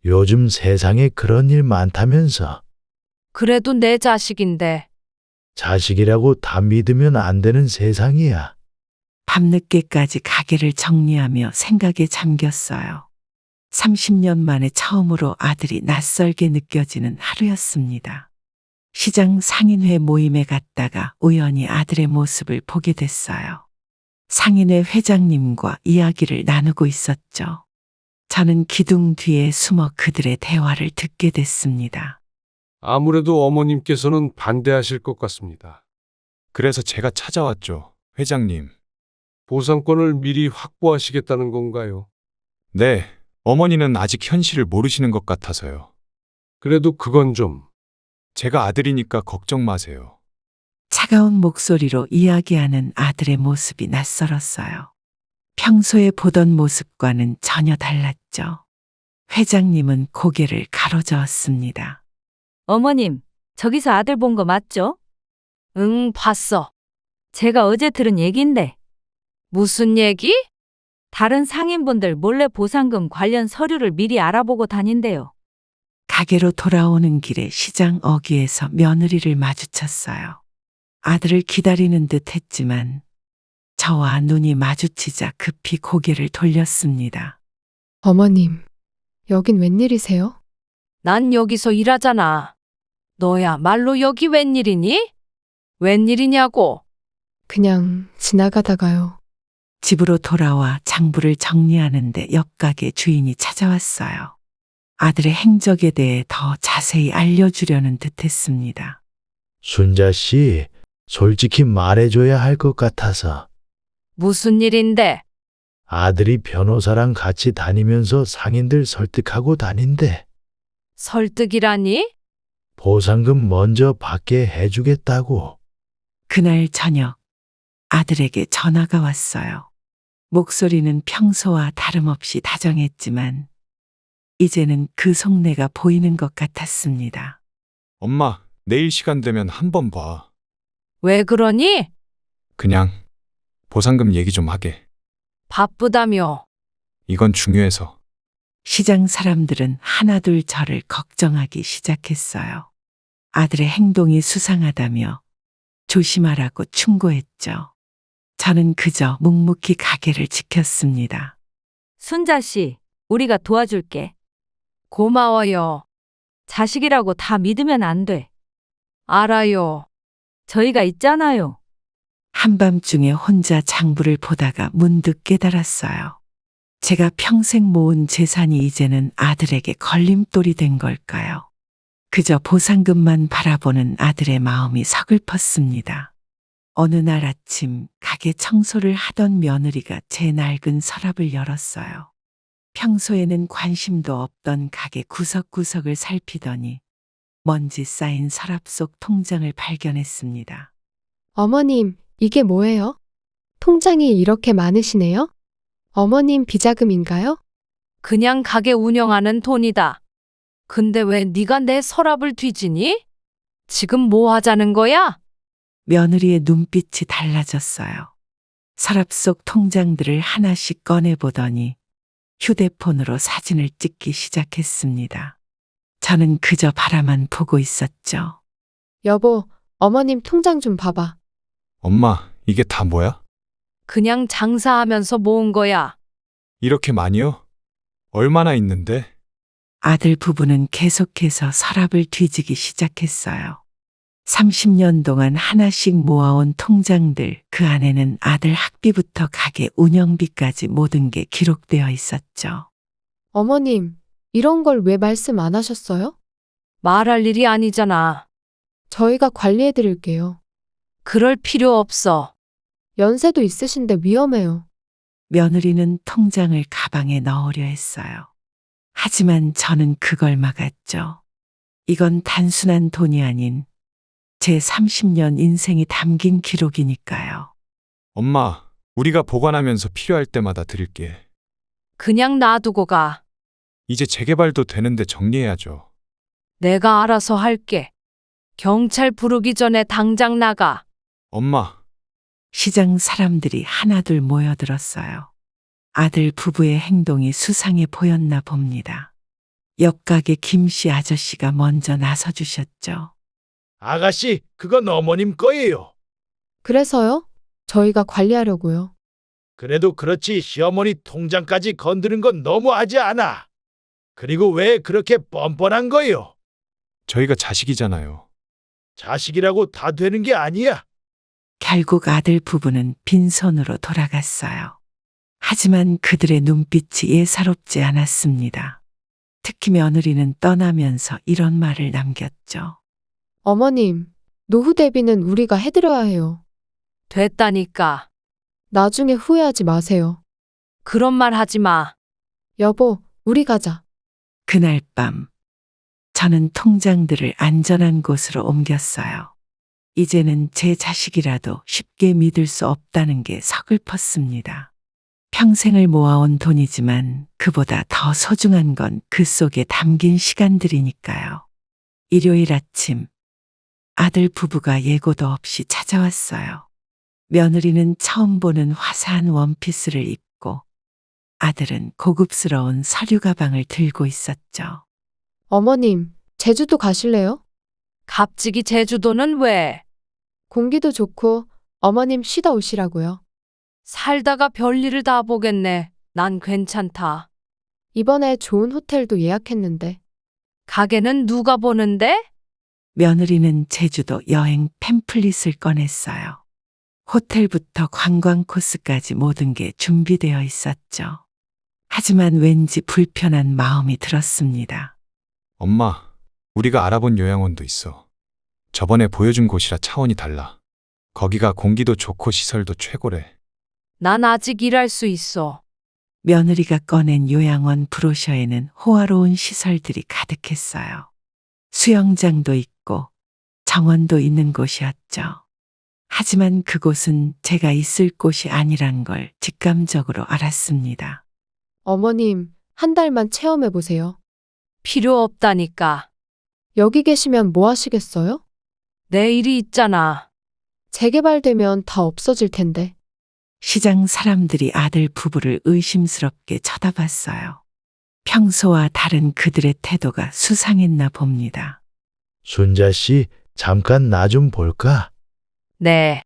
요즘 세상에 그런 일 많다면서. 그래도 내 자식인데. 자식이라고 다 믿으면 안 되는 세상이야. 밤늦게까지 가게를 정리하며 생각에 잠겼어요. 30년 만에 처음으로 아들이 낯설게 느껴지는 하루였습니다. 시장 상인회 모임에 갔다가 우연히 아들의 모습을 보게 됐어요. 상인회 회장님과 이야기를 나누고 있었죠. 저는 기둥 뒤에 숨어 그들의 대화를 듣게 됐습니다. 아무래도 어머님께서는 반대하실 것 같습니다. 그래서 제가 찾아왔죠. 회장님. 보상권을 미리 확보하시겠다는 건가요? 네, 어머니는 아직 현실을 모르시는 것 같아서요. 그래도 그건 좀. 제가 아들이니까 걱정 마세요. 차가운 목소리로 이야기하는 아들의 모습이 낯설었어요. 평소에 보던 모습과는 전혀 달랐죠. 회장님은 고개를 가로저었습니다. 어머님, 저기서 아들 본 거 맞죠? 응, 봤어. 제가 어제 들은 얘긴데 무슨 얘기? 다른 상인분들 몰래 보상금 관련 서류를 미리 알아보고 다닌대요. 가게로 돌아오는 길에 시장 어귀에서 며느리를 마주쳤어요. 아들을 기다리는 듯 했지만 저와 눈이 마주치자 급히 고개를 돌렸습니다. 어머님, 여긴 웬일이세요? 난 여기서 일하잖아. 너야말로 여기 웬일이니? 웬일이냐고. 그냥 지나가다가요. 집으로 돌아와 장부를 정리하는데 옆가게 주인이 찾아왔어요. 아들의 행적에 대해 더 자세히 알려주려는 듯했습니다. 순자 씨, 솔직히 말해줘야 할 것 같아서. 무슨 일인데? 아들이 변호사랑 같이 다니면서 상인들 설득하고 다닌대. 설득이라니? 보상금 먼저 받게 해주겠다고. 그날 저녁 아들에게 전화가 왔어요. 목소리는 평소와 다름없이 다정했지만 이제는 그 속내가 보이는 것 같았습니다. 엄마, 내일 시간 되면 한번 봐. 왜 그러니? 그냥 보상금 얘기 좀 하게. 바쁘다며. 이건 중요해서. 시장 사람들은 하나둘 저를 걱정하기 시작했어요. 아들의 행동이 수상하다며 조심하라고 충고했죠. 저는 그저 묵묵히 가게를 지켰습니다. 순자 씨, 우리가 도와줄게. 고마워요. 자식이라고 다 믿으면 안 돼. 알아요. 저희가 있잖아요. 한밤중에 혼자 장부를 보다가 문득 깨달았어요. 제가 평생 모은 재산이 이제는 아들에게 걸림돌이 된 걸까요? 그저 보상금만 바라보는 아들의 마음이 서글펐습니다. 어느 날 아침 가게 청소를 하던 며느리가 제 낡은 서랍을 열었어요. 평소에는 관심도 없던 가게 구석구석을 살피더니 먼지 쌓인 서랍 속 통장을 발견했습니다. 어머님, 이게 뭐예요? 통장이 이렇게 많으시네요? 어머님 비자금인가요? 그냥 가게 운영하는 돈이다. 근데 왜 네가 내 서랍을 뒤지니? 지금 뭐 하자는 거야? 며느리의 눈빛이 달라졌어요. 서랍 속 통장들을 하나씩 꺼내보더니 휴대폰으로 사진을 찍기 시작했습니다. 저는 그저 바라만 보고 있었죠. 여보, 어머님 통장 좀 봐봐. 엄마, 이게 다 뭐야? 그냥 장사하면서 모은 거야. 이렇게 많이요? 얼마나 있는데? 아들 부부는 계속해서 서랍을 뒤지기 시작했어요. 30년 동안 하나씩 모아온 통장들, 그 안에는 아들 학비부터 가게 운영비까지 모든 게 기록되어 있었죠. 어머님, 이런 걸 왜 말씀 안 하셨어요? 말할 일이 아니잖아. 저희가 관리해 드릴게요. 그럴 필요 없어. 연세도 있으신데 위험해요. 며느리는 통장을 가방에 넣으려 했어요. 하지만 저는 그걸 막았죠. 이건 단순한 돈이 아닌 제 30년 인생이 담긴 기록이니까요. 엄마, 우리가 보관하면서 필요할 때마다 드릴게. 그냥 놔두고 가. 이제 재개발도 되는데 정리해야죠. 내가 알아서 할게. 경찰 부르기 전에 당장 나가. 엄마, 시장 사람들이 하나둘 모여들었어요. 아들 부부의 행동이 수상해 보였나 봅니다. 옆가게 김씨 아저씨가 먼저 나서 주셨죠. 아가씨, 그건 어머님 거예요. 그래서요? 저희가 관리하려고요. 그래도 그렇지 시어머니 통장까지 건드는 건 너무하지 않아. 그리고 왜 그렇게 뻔뻔한 거예요? 저희가 자식이잖아요. 자식이라고 다 되는 게 아니야. 결국 아들 부부는 빈손으로 돌아갔어요. 하지만 그들의 눈빛이 예사롭지 않았습니다. 특히 며느리는 떠나면서 이런 말을 남겼죠. 어머님, 노후 대비는 우리가 해드려야 해요. 됐다니까. 나중에 후회하지 마세요. 그런 말 하지 마. 여보, 우리 가자. 그날 밤 저는 통장들을 안전한 곳으로 옮겼어요. 이제는 제 자식이라도 쉽게 믿을 수 없다는 게 서글펐습니다. 평생을 모아온 돈이지만 그보다 더 소중한 건 그 속에 담긴 시간들이니까요. 일요일 아침 아들 부부가 예고도 없이 찾아왔어요. 며느리는 처음 보는 화사한 원피스를 입고 아들은 고급스러운 서류 가방을 들고 있었죠. 어머님, 제주도 가실래요? 갑자기 제주도는 왜? 공기도 좋고 어머님 쉬다 오시라고요. 살다가 별일을 다 보겠네. 난 괜찮다. 이번에 좋은 호텔도 예약했는데. 가게는 누가 보는데? 며느리는 제주도 여행 팸플릿을 꺼냈어요. 호텔부터 관광 코스까지 모든 게 준비되어 있었죠. 하지만 왠지 불편한 마음이 들었습니다. 엄마, 우리가 알아본 요양원도 있어. 저번에 보여준 곳이라 차원이 달라. 거기가 공기도 좋고 시설도 최고래. 난 아직 일할 수 있어. 며느리가 꺼낸 요양원 브로셔에는 호화로운 시설들이 가득했어요. 수영장도 있고 정원도 있는 곳이었죠. 하지만 그곳은 제가 있을 곳이 아니란 걸 직감적으로 알았습니다. 어머님, 한 달만 체험해 보세요. 필요 없다니까. 여기 계시면 뭐 하시겠어요? 내 일이 있잖아. 재개발되면 다 없어질 텐데. 시장 사람들이 아들 부부를 의심스럽게 쳐다봤어요. 평소와 다른 그들의 태도가 수상했나 봅니다. 순자 씨, 잠깐 나 좀 볼까? 네.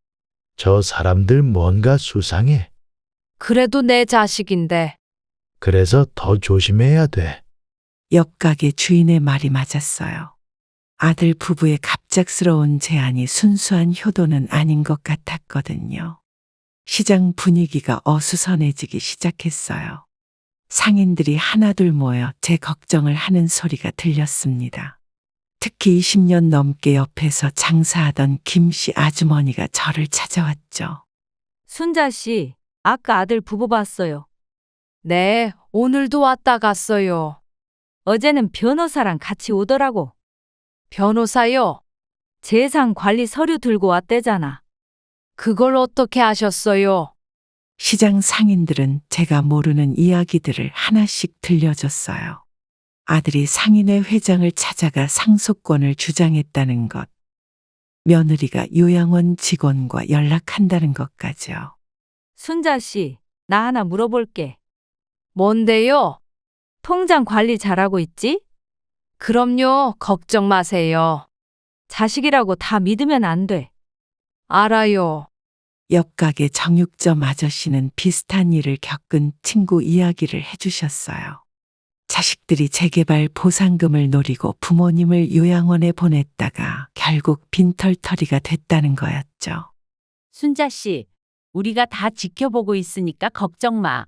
저 사람들 뭔가 수상해. 그래도 내 자식인데. 그래서 더 조심해야 돼. 옆가게 주인의 말이 맞았어요. 아들 부부의 갑작스러운 제안이 순수한 효도는 아닌 것 같았거든요. 시장 분위기가 어수선해지기 시작했어요. 상인들이 하나둘 모여 제 걱정을 하는 소리가 들렸습니다. 특히 20년 넘게 옆에서 장사하던 김씨 아주머니가 저를 찾아왔죠. 순자 씨, 아까 아들 부부 봤어요. 네, 오늘도 왔다 갔어요. 어제는 변호사랑 같이 오더라고. 변호사요? 재산 관리 서류 들고 왔대잖아. 그걸 어떻게 아셨어요? 시장 상인들은 제가 모르는 이야기들을 하나씩 들려줬어요. 아들이 상인회 회장을 찾아가 상속권을 주장했다는 것, 며느리가 요양원 직원과 연락한다는 것까지요. 순자 씨, 나 하나 물어볼게. 뭔데요? 통장 관리 잘하고 있지? 그럼요, 걱정 마세요. 자식이라고 다 믿으면 안 돼. 알아요. 옆가게 정육점 아저씨는 비슷한 일을 겪은 친구 이야기를 해주셨어요. 자식들이 재개발 보상금을 노리고 부모님을 요양원에 보냈다가 결국 빈털터리가 됐다는 거였죠. 순자 씨, 우리가 다 지켜보고 있으니까 걱정 마.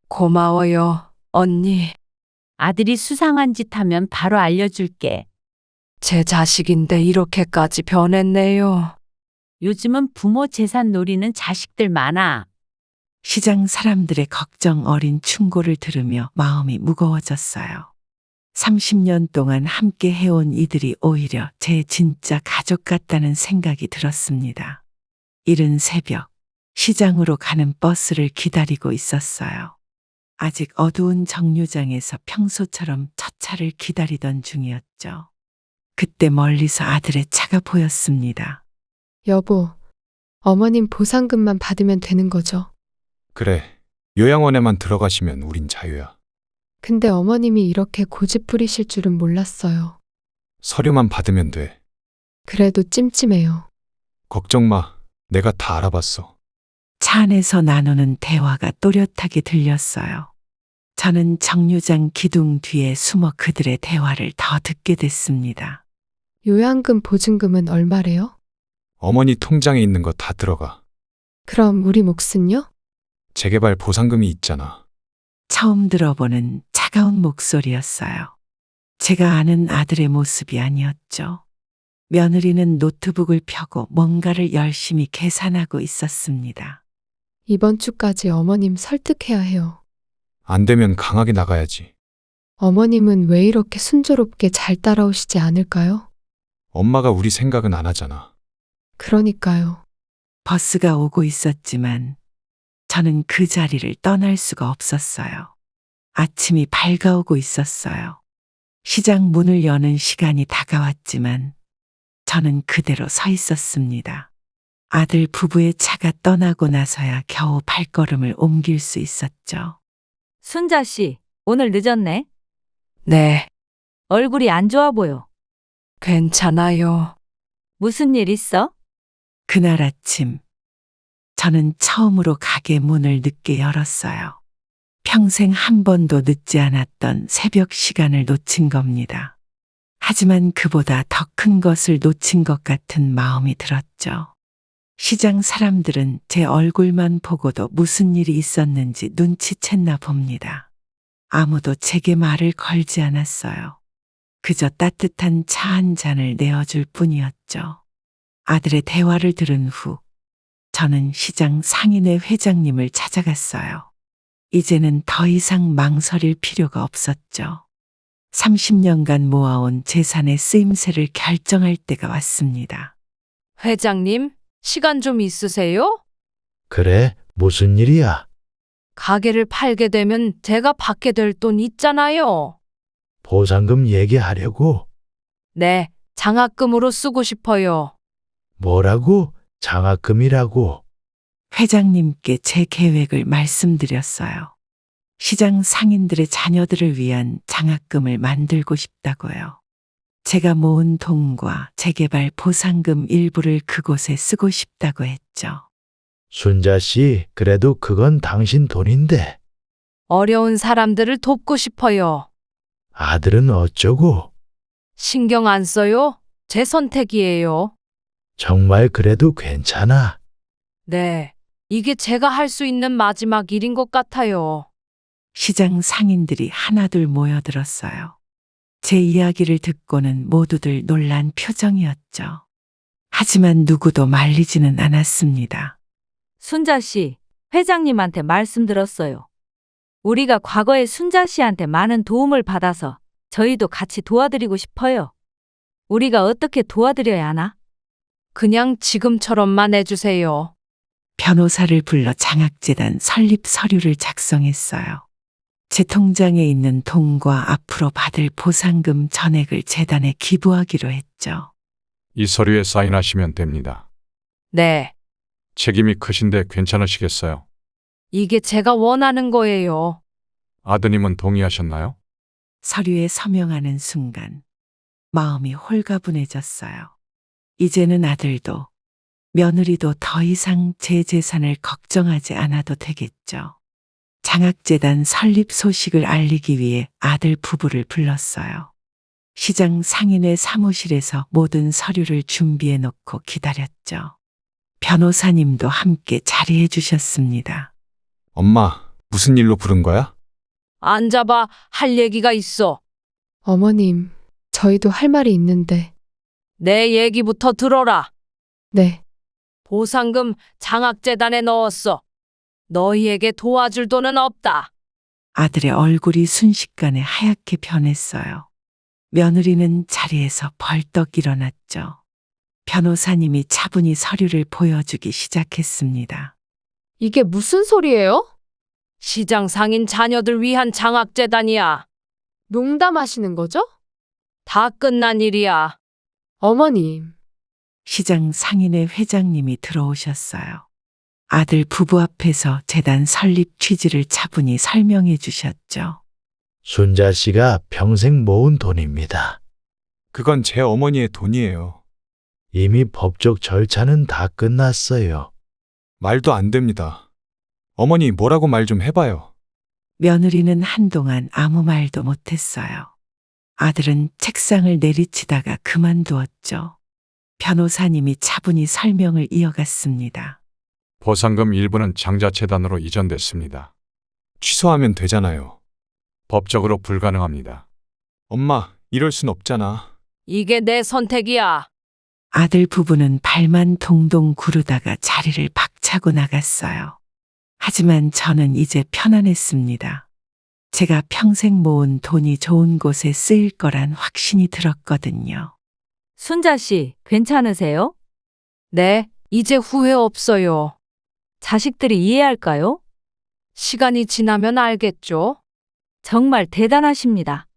고마워요, 언니. 아들이 수상한 짓 하면 바로 알려줄게. 제 자식인데 이렇게까지 변했네요. 요즘은 부모 재산 노리는 자식들 많아. 시장 사람들의 걱정 어린 충고를 들으며 마음이 무거워졌어요. 30년 동안 함께 해온 이들이 오히려 제 진짜 가족 같다는 생각이 들었습니다. 이른 새벽, 시장으로 가는 버스를 기다리고 있었어요. 아직 어두운 정류장에서 평소처럼 첫 차를 기다리던 중이었죠. 그때 멀리서 아들의 차가 보였습니다. 여보, 어머님 보상금만 받으면 되는 거죠? 그래, 요양원에만 들어가시면 우린 자유야. 근데 어머님이 이렇게 고집 부리실 줄은 몰랐어요. 서류만 받으면 돼. 그래도 찜찜해요. 걱정 마. 내가 다 알아봤어. 차 안에서 나누는 대화가 또렷하게 들렸어요. 저는 정류장 기둥 뒤에 숨어 그들의 대화를 더 듣게 됐습니다. 요양금 보증금은 얼마래요? 어머니 통장에 있는 거 다 들어가. 그럼 우리 몫은요? 재개발 보상금이 있잖아. 처음 들어보는 차가운 목소리였어요. 제가 아는 아들의 모습이 아니었죠. 며느리는 노트북을 펴고 뭔가를 열심히 계산하고 있었습니다. 이번 주까지 어머님 설득해야 해요. 안 되면 강하게 나가야지. 어머님은 왜 이렇게 순조롭게 잘 따라오시지 않을까요? 엄마가 우리 생각은 안 하잖아. 그러니까요. 버스가 오고 있었지만 저는 그 자리를 떠날 수가 없었어요. 아침이 밝아오고 있었어요. 시장 문을 여는 시간이 다가왔지만 저는 그대로 서 있었습니다. 아들 부부의 차가 떠나고 나서야 겨우 발걸음을 옮길 수 있었죠. 순자 씨, 오늘 늦었네. 네, 얼굴이 안 좋아 보여. 괜찮아요. 무슨 일 있어? 그날 아침 저는 처음으로 가게 문을 늦게 열었어요. 평생 한 번도 늦지 않았던 새벽 시간을 놓친 겁니다. 하지만 그보다 더 큰 것을 놓친 것 같은 마음이 들었죠. 시장 사람들은 제 얼굴만 보고도 무슨 일이 있었는지 눈치챘나 봅니다. 아무도 제게 말을 걸지 않았어요. 그저 따뜻한 차 한 잔을 내어줄 뿐이었죠. 아들의 대화를 들은 후 저는 시장 상인회 회장님을 찾아갔어요. 이제는 더 이상 망설일 필요가 없었죠. 30년간 모아온 재산의 쓰임새를 결정할 때가 왔습니다. 회장님, 시간 좀 있으세요? 그래, 무슨 일이야? 가게를 팔게 되면 제가 받게 될 돈 있잖아요. 보상금 얘기하려고? 네, 장학금으로 쓰고 싶어요. 뭐라고? 장학금이라고? 회장님께 제 계획을 말씀드렸어요. 시장 상인들의 자녀들을 위한 장학금을 만들고 싶다고요. 제가 모은 돈과 재개발 보상금 일부를 그곳에 쓰고 싶다고 했죠. 순자 씨, 그래도 그건 당신 돈인데. 어려운 사람들을 돕고 싶어요. 아들은 어쩌고? 신경 안 써요? 제 선택이에요. 정말 그래도 괜찮아. 네, 이게 제가 할 수 있는 마지막 일인 것 같아요. 시장 상인들이 하나둘 모여들었어요. 제 이야기를 듣고는 모두들 놀란 표정이었죠. 하지만 누구도 말리지는 않았습니다. 순자 씨, 회장님한테 말씀 들었어요. 우리가 과거에 순자 씨한테 많은 도움을 받아서 저희도 같이 도와드리고 싶어요. 우리가 어떻게 도와드려야 하나? 그냥 지금처럼만 해주세요. 변호사를 불러 장학재단 설립 서류를 작성했어요. 제 통장에 있는 돈과 앞으로 받을 보상금 전액을 재단에 기부하기로 했죠. 이 서류에 사인하시면 됩니다. 네, 책임이 크신데 괜찮으시겠어요? 이게 제가 원하는 거예요. 아드님은 동의하셨나요? 서류에 서명하는 순간 마음이 홀가분해졌어요. 이제는 아들도 며느리도 더 이상 제 재산을 걱정하지 않아도 되겠죠. 장학재단 설립 소식을 알리기 위해 아들 부부를 불렀어요. 시장 상인회 사무실에서 모든 서류를 준비해 놓고 기다렸죠. 변호사님도 함께 자리해 주셨습니다. 엄마, 무슨 일로 부른 거야? 앉아봐, 할 얘기가 있어. 어머님, 저희도 할 말이 있는데. 내 얘기부터 들어라. 네, 보상금 장학재단에 넣었어. 너희에게 도와줄 돈은 없다. 아들의 얼굴이 순식간에 하얗게 변했어요. 며느리는 자리에서 벌떡 일어났죠. 변호사님이 차분히 서류를 보여주기 시작했습니다. 이게 무슨 소리예요? 시장 상인 자녀들 위한 장학재단이야. 농담하시는 거죠? 다 끝난 일이야. 어머님, 시장 상인회 회장님이 들어오셨어요. 아들 부부 앞에서 재단 설립 취지를 차분히 설명해 주셨죠. 순자 씨가 평생 모은 돈입니다. 그건 제 어머니의 돈이에요. 이미 법적 절차는 다 끝났어요. 말도 안 됩니다. 어머니 뭐라고 말 좀 해봐요. 며느리는 한동안 아무 말도 못했어요. 아들은 책상을 내리치다가 그만두었죠. 변호사님이 차분히 설명을 이어갔습니다. 보상금 일부는 장자재단으로 이전됐습니다. 취소하면 되잖아요. 법적으로 불가능합니다. 엄마, 이럴 순 없잖아. 이게 내 선택이야. 아들 부부는 발만 동동 구르다가 자리를 박차고 나갔어요. 하지만 저는 이제 편안했습니다. 제가 평생 모은 돈이 좋은 곳에 쓰일 거란 확신이 들었거든요. 순자 씨, 괜찮으세요? 네, 이제 후회 없어요. 자식들이 이해할까요? 시간이 지나면 알겠죠? 정말 대단하십니다.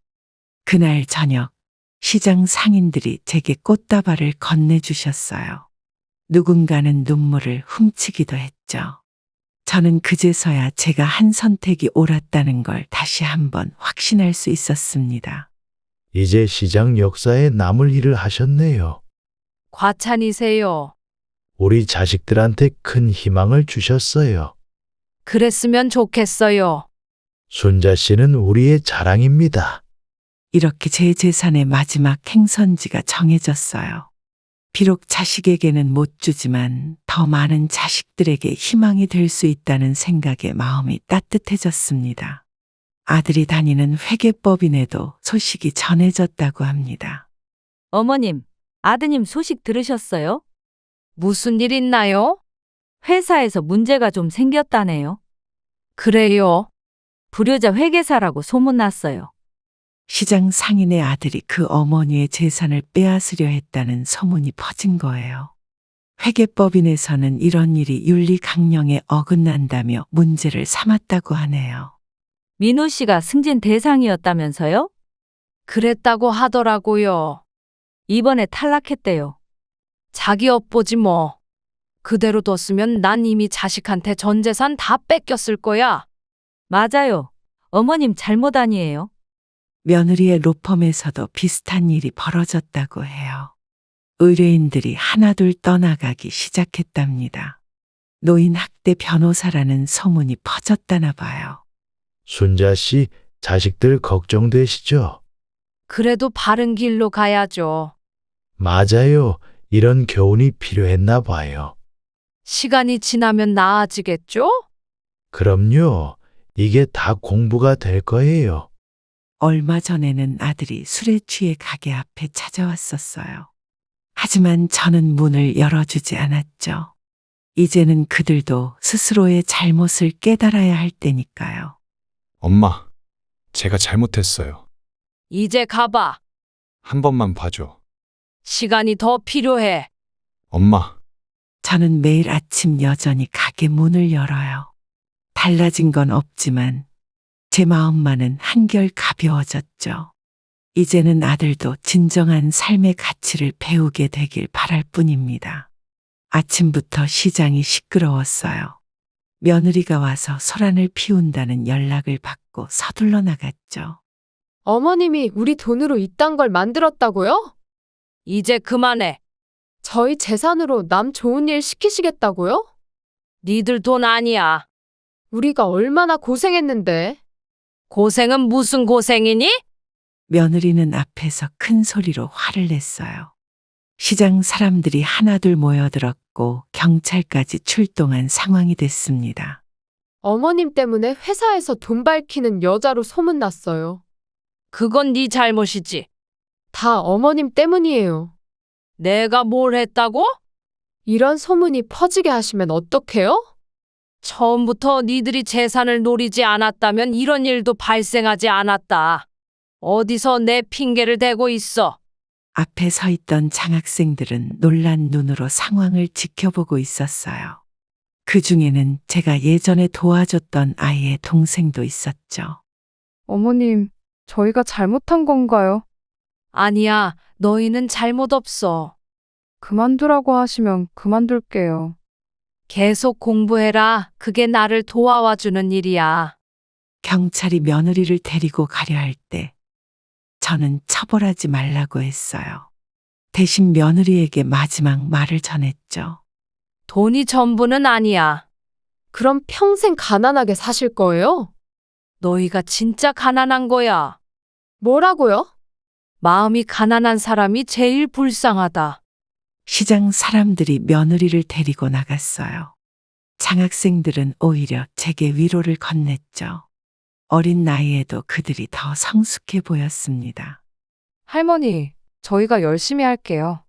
그날 저녁 시장 상인들이 제게 꽃다발을 건네주셨어요. 누군가는 눈물을 훔치기도 했죠. 저는 그제서야 제가 한 선택이 옳았다는 걸 다시 한번 확신할 수 있었습니다. 이제 시장 역사에 남을 일을 하셨네요. 과찬이세요. 우리 자식들한테 큰 희망을 주셨어요. 그랬으면 좋겠어요. 순자 씨는 우리의 자랑입니다. 이렇게 제 재산의 마지막 행선지가 정해졌어요. 비록 자식에게는 못 주지만 더 많은 자식들에게 희망이 될 수 있다는 생각에 마음이 따뜻해졌습니다. 아들이 다니는 회계법인에도 소식이 전해졌다고 합니다. 어머님, 아드님 소식 들으셨어요? 무슨 일 있나요? 회사에서 문제가 좀 생겼다네요. 그래요. 불효자 회계사라고 소문났어요. 시장 상인의 아들이 그 어머니의 재산을 빼앗으려 했다는 소문이 퍼진 거예요. 회계법인에서는 이런 일이 윤리 강령에 어긋난다며 문제를 삼았다고 하네요. 민호 씨가 승진 대상이었다면서요? 그랬다고 하더라고요. 이번에 탈락했대요. 자기 업보지 뭐. 그대로 뒀으면 난 이미 자식한테 전 재산 다 뺏겼을 거야. 맞아요. 어머님 잘못 아니에요. 며느리의 로펌에서도 비슷한 일이 벌어졌다고 해요. 의뢰인들이 하나둘 떠나가기 시작했답니다. 노인 학대 변호사라는 소문이 퍼졌다나 봐요. 순자 씨, 자식들 걱정되시죠? 그래도 바른 길로 가야죠. 맞아요. 이런 교훈이 필요했나 봐요. 시간이 지나면 나아지겠죠? 그럼요. 이게 다 공부가 될 거예요. 얼마 전에는 아들이 술에 취해 가게 앞에 찾아왔었어요. 하지만 저는 문을 열어주지 않았죠. 이제는 그들도 스스로의 잘못을 깨달아야 할 때니까요. 엄마, 제가 잘못했어요. 이제 가봐. 한 번만 봐줘. 시간이 더 필요해. 엄마, 저는 매일 아침 여전히 가게 문을 열어요. 달라진 건 없지만 제 마음만은 한결 가벼워졌죠. 이제는 아들도 진정한 삶의 가치를 배우게 되길 바랄 뿐입니다. 아침부터 시장이 시끄러웠어요. 며느리가 와서 소란을 피운다는 연락을 받고 서둘러 나갔죠. 어머님이 우리 돈으로 이딴 걸 만들었다고요? 이제 그만해. 저희 재산으로 남 좋은 일 시키시겠다고요? 니들 돈 아니야. 우리가 얼마나 고생했는데. 고생은 무슨 고생이니? 며느리는 앞에서 큰 소리로 화를 냈어요. 시장 사람들이 하나둘 모여들었고 경찰까지 출동한 상황이 됐습니다. 어머님 때문에 회사에서 돈 밝히는 여자로 소문났어요. 그건 네 잘못이지. 다 어머님 때문이에요. 내가 뭘 했다고? 이런 소문이 퍼지게 하시면 어떡해요? 처음부터 니들이 재산을 노리지 않았다면 이런 일도 발생하지 않았다. 어디서 내 핑계를 대고 있어. 앞에 서 있던 장학생들은 놀란 눈으로 상황을 지켜보고 있었어요. 그 중에는 제가 예전에 도와줬던 아이의 동생도 있었죠. 어머님, 저희가 잘못한 건가요? 아니야, 너희는 잘못 없어. 그만두라고 하시면 그만둘게요. 계속 공부해라. 그게 나를 도와와주는 일이야. 경찰이 며느리를 데리고 가려 할 때 저는 처벌하지 말라고 했어요. 대신 며느리에게 마지막 말을 전했죠. 돈이 전부는 아니야. 그럼 평생 가난하게 사실 거예요? 너희가 진짜 가난한 거야. 뭐라고요? 마음이 가난한 사람이 제일 불쌍하다. 시장 사람들이 며느리를 데리고 나갔어요. 장학생들은 오히려 제게 위로를 건넸죠. 어린 나이에도 그들이 더 성숙해 보였습니다. 할머니, 저희가 열심히 할게요.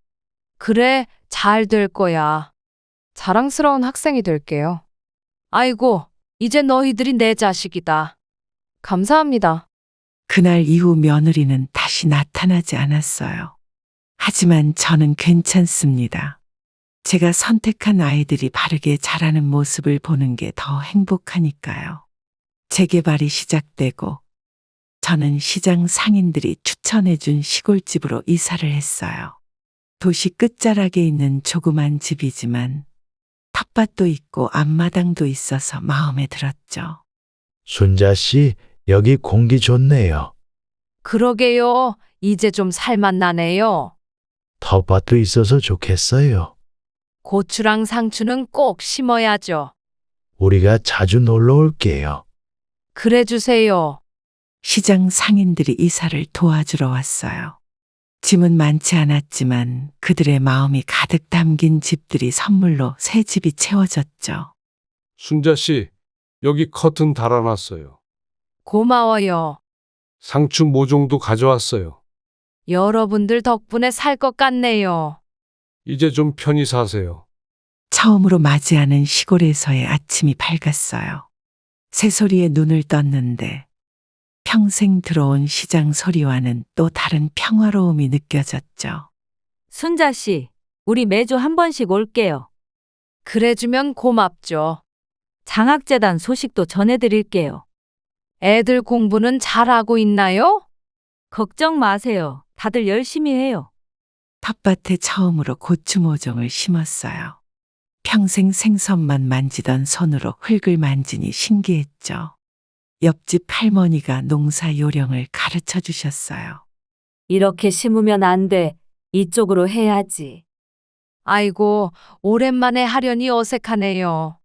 그래, 잘 될 거야. 자랑스러운 학생이 될게요. 아이고, 이제 너희들이 내 자식이다. 감사합니다. 그날 이후 며느리는 다시 나타나지 않았어요. 하지만 저는 괜찮습니다. 제가 선택한 아이들이 바르게 자라는 모습을 보는 게 더 행복하니까요. 재개발이 시작되고 저는 시장 상인들이 추천해준 시골집으로 이사를 했어요. 도시 끝자락에 있는 조그만 집이지만 텃밭도 있고 앞마당도 있어서 마음에 들었죠. 순자 씨, 여기 공기 좋네요. 그러게요. 이제 좀 살맛나네요. 텃밭도 있어서 좋겠어요. 고추랑 상추는 꼭 심어야죠. 우리가 자주 놀러 올게요. 그래 주세요. 시장 상인들이 이사를 도와주러 왔어요. 짐은 많지 않았지만 그들의 마음이 가득 담긴 집들이 선물로 새 집이 채워졌죠. 순자 씨, 여기 커튼 달아놨어요. 고마워요. 상추 모종도 가져왔어요. 여러분들 덕분에 살 것 같네요. 이제 좀 편히 사세요. 처음으로 맞이하는 시골에서의 아침이 밝았어요. 새소리에 눈을 떴는데 평생 들어온 시장 소리와는 또 다른 평화로움이 느껴졌죠. 순자 씨, 우리 매주 한 번씩 올게요. 그래주면 고맙죠. 장학재단 소식도 전해드릴게요. 애들 공부는 잘하고 있나요? 걱정 마세요. 다들 열심히 해요. 텃밭에 처음으로 고추 모종을 심었어요. 평생 생선만 만지던 손으로 흙을 만지니 신기했죠. 옆집 할머니가 농사 요령을 가르쳐 주셨어요. 이렇게 심으면 안 돼. 이쪽으로 해야지. 아이고, 오랜만에 하려니 어색하네요.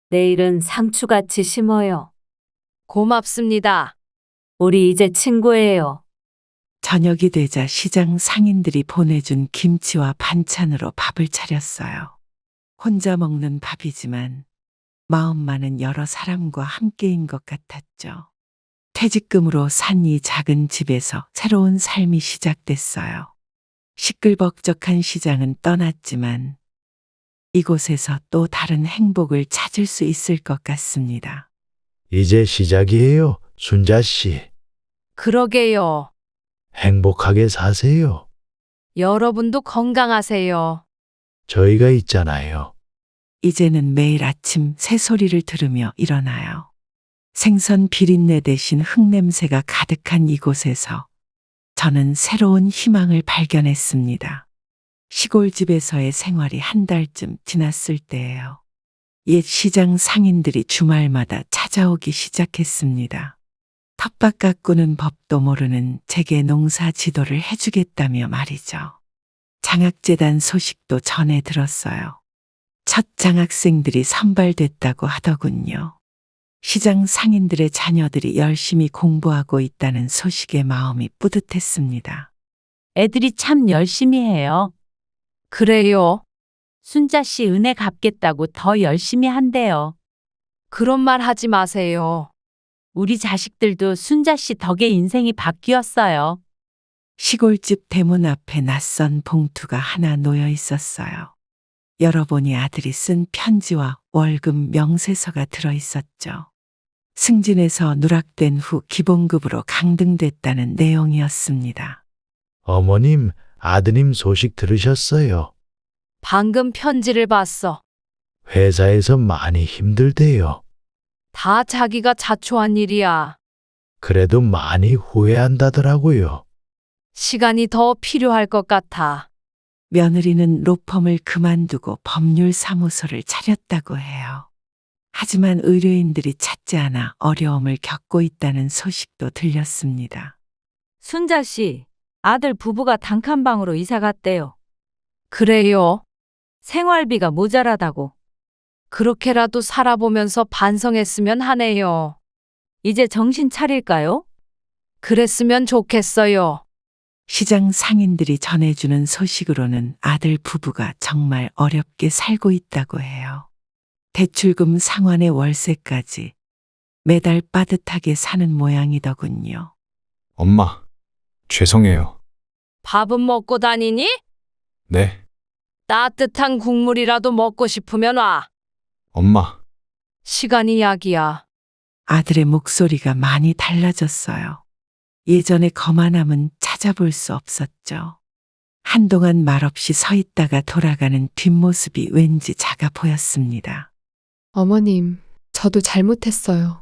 내일은 상추같이 심어요. 고맙습니다. 우리 이제 친구예요. 저녁이 되자 시장 상인들이 보내준 김치와 반찬으로 밥을 차렸어요. 혼자 먹는 밥이지만 마음만은 여러 사람과 함께인 것 같았죠. 퇴직금으로 산 이 작은 집에서 새로운 삶이 시작됐어요. 시끌벅적한 시장은 떠났지만 이곳에서 또 다른 행복을 찾을 수 있을 것 같습니다. 이제 시작이에요, 순자 씨. 그러게요. 행복하게 사세요. 여러분도 건강하세요. 저희가 있잖아요. 이제는 매일 아침 새소리를 들으며 일어나요. 생선 비린내 대신 흙냄새가 가득한 이곳에서 저는 새로운 희망을 발견했습니다. 시골집에서의 생활이 한 달쯤 지났을 때예요. 옛 시장 상인들이 주말마다 찾아오기 시작했습니다. 텃밭 가꾸는 법도 모르는 제게 농사 지도를 해주겠다며 말이죠. 장학재단 소식도 전해 들었어요. 첫 장학생들이 선발됐다고 하더군요. 시장 상인들의 자녀들이 열심히 공부하고 있다는 소식에 마음이 뿌듯했습니다. 애들이 참 열심히 해요. 그래요. 순자 씨 은혜 갚겠다고 더 열심히 한대요. 그런 말 하지 마세요. 우리 자식들도 순자 씨 덕에 인생이 바뀌었어요. 시골집 대문 앞에 낯선 봉투가 하나 놓여 있었어요. 열어보니 아들이 쓴 편지와 월급 명세서가 들어 있었죠. 승진해서 누락된 후 기본급으로 강등됐다는 내용이었습니다. 어머님, 아드님 소식 들으셨어요? 방금 편지를 봤어. 회사에서 많이 힘들대요. 다 자기가 자초한 일이야. 그래도 많이 후회한다더라고요. 시간이 더 필요할 것 같아. 며느리는 로펌을 그만두고 법률사무소를 차렸다고 해요. 하지만 의료인들이 찾지 않아 어려움을 겪고 있다는 소식도 들렸습니다. 순자 씨, 아들 부부가 단칸방으로 이사 갔대요. 그래요. 생활비가 모자라다고. 그렇게라도 살아보면서 반성했으면 하네요. 이제 정신 차릴까요? 그랬으면 좋겠어요. 시장 상인들이 전해주는 소식으로는 아들 부부가 정말 어렵게 살고 있다고 해요. 대출금 상환의 월세까지 매달 빠듯하게 사는 모양이더군요. 엄마, 죄송해요. 밥은 먹고 다니니? 네, 따뜻한 국물이라도 먹고 싶으면 와. 엄마. 시간이 약이야. 아들의 목소리가 많이 달라졌어요. 예전의 거만함은 찾아볼 수 없었죠. 한동안 말없이 서 있다가 돌아가는 뒷모습이 왠지 작아 보였습니다. 어머님, 저도 잘못했어요.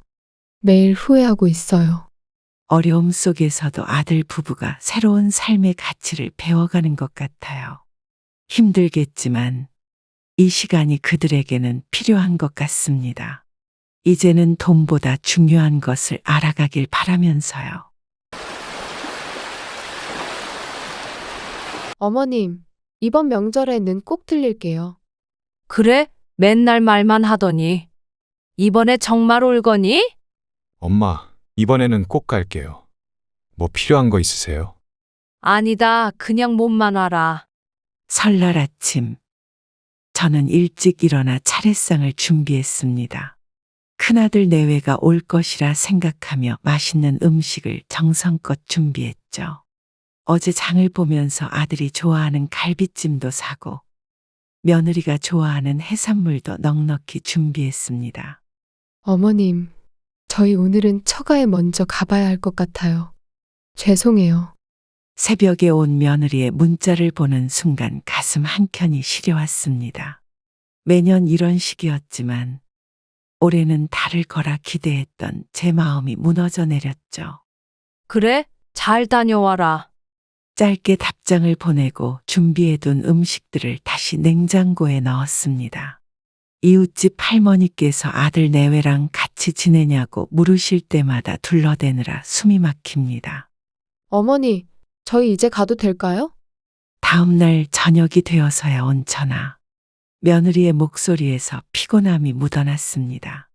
매일 후회하고 있어요. 어려움 속에서도 아들 부부가 새로운 삶의 가치를 배워가는 것 같아요. 힘들겠지만 이 시간이 그들에게는 필요한 것 같습니다. 이제는 돈보다 중요한 것을 알아가길 바라면서요. 어머님, 이번 명절에는 꼭 들릴게요. 그래? 맨날 말만 하더니. 이번에 정말 올 거니? 엄마, 이번에는 꼭 갈게요. 뭐 필요한 거 있으세요? 아니다. 그냥 몸만 와라. 설날 아침, 저는 일찍 일어나 차례상을 준비했습니다. 큰아들 내외가 올 것이라 생각하며 맛있는 음식을 정성껏 준비했죠. 어제 장을 보면서 아들이 좋아하는 갈비찜도 사고 며느리가 좋아하는 해산물도 넉넉히 준비했습니다. 어머님, 저희 오늘은 처가에 먼저 가봐야 할 것 같아요. 죄송해요. 새벽에 온 며느리의 문자를 보는 순간 가슴 한켠이 시려왔습니다. 매년 이런 시기였지만 올해는 다를 거라 기대했던 제 마음이 무너져 내렸죠. 그래? 잘 다녀와라. 짧게 답장을 보내고 준비해둔 음식들을 다시 냉장고에 넣었습니다. 이웃집 할머니께서 아들 내외랑 같이 지내냐고 물으실 때마다 둘러대느라 숨이 막힙니다. 어머니, 저희 이제 가도 될까요? 다음 날 저녁이 되어서야 온 전화. 며느리의 목소리에서 피곤함이 묻어났습니다.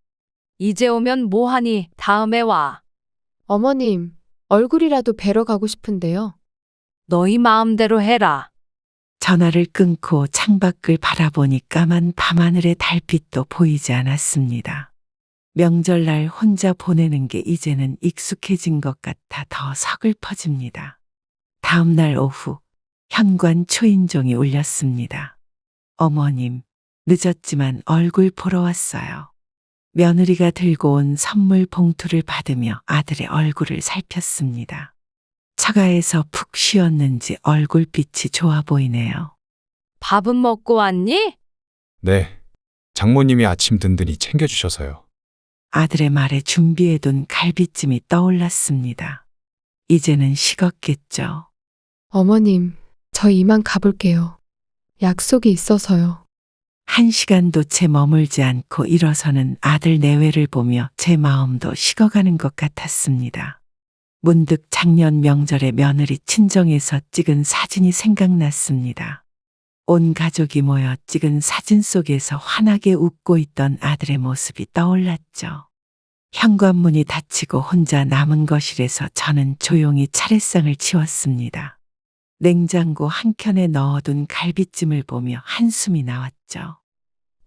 이제 오면 뭐하니? 다음에 와. 어머님, 얼굴이라도 뵈러 가고 싶은데요. 너희 마음대로 해라. 전화를 끊고 창밖을 바라보니 까만 밤하늘의 달빛도 보이지 않았습니다. 명절날 혼자 보내는 게 이제는 익숙해진 것 같아 더 서글퍼집니다. 다음 날 오후 현관 초인종이 울렸습니다. 어머님, 늦었지만 얼굴 보러 왔어요. 며느리가 들고 온 선물 봉투를 받으며 아들의 얼굴을 살폈습니다. 처가에서 푹 쉬었는지 얼굴빛이 좋아 보이네요. 밥은 먹고 왔니? 네, 장모님이 아침 든든히 챙겨주셔서요. 아들의 말에 준비해둔 갈비찜이 떠올랐습니다. 이제는 식었겠죠. 어머님, 저 이만 가볼게요. 약속이 있어서요. 1시간도 채 머물지 않고 일어서는 아들 내외를 보며 제 마음도 식어가는 것 같았습니다. 문득 작년 명절에 며느리 친정에서 찍은 사진이 생각났습니다. 온 가족이 모여 찍은 사진 속에서 환하게 웃고 있던 아들의 모습이 떠올랐죠. 현관문이 닫히고 혼자 남은 거실에서 저는 조용히 차례상을 치웠습니다. 냉장고 한켠에 넣어둔 갈비찜을 보며 한숨이 나왔죠.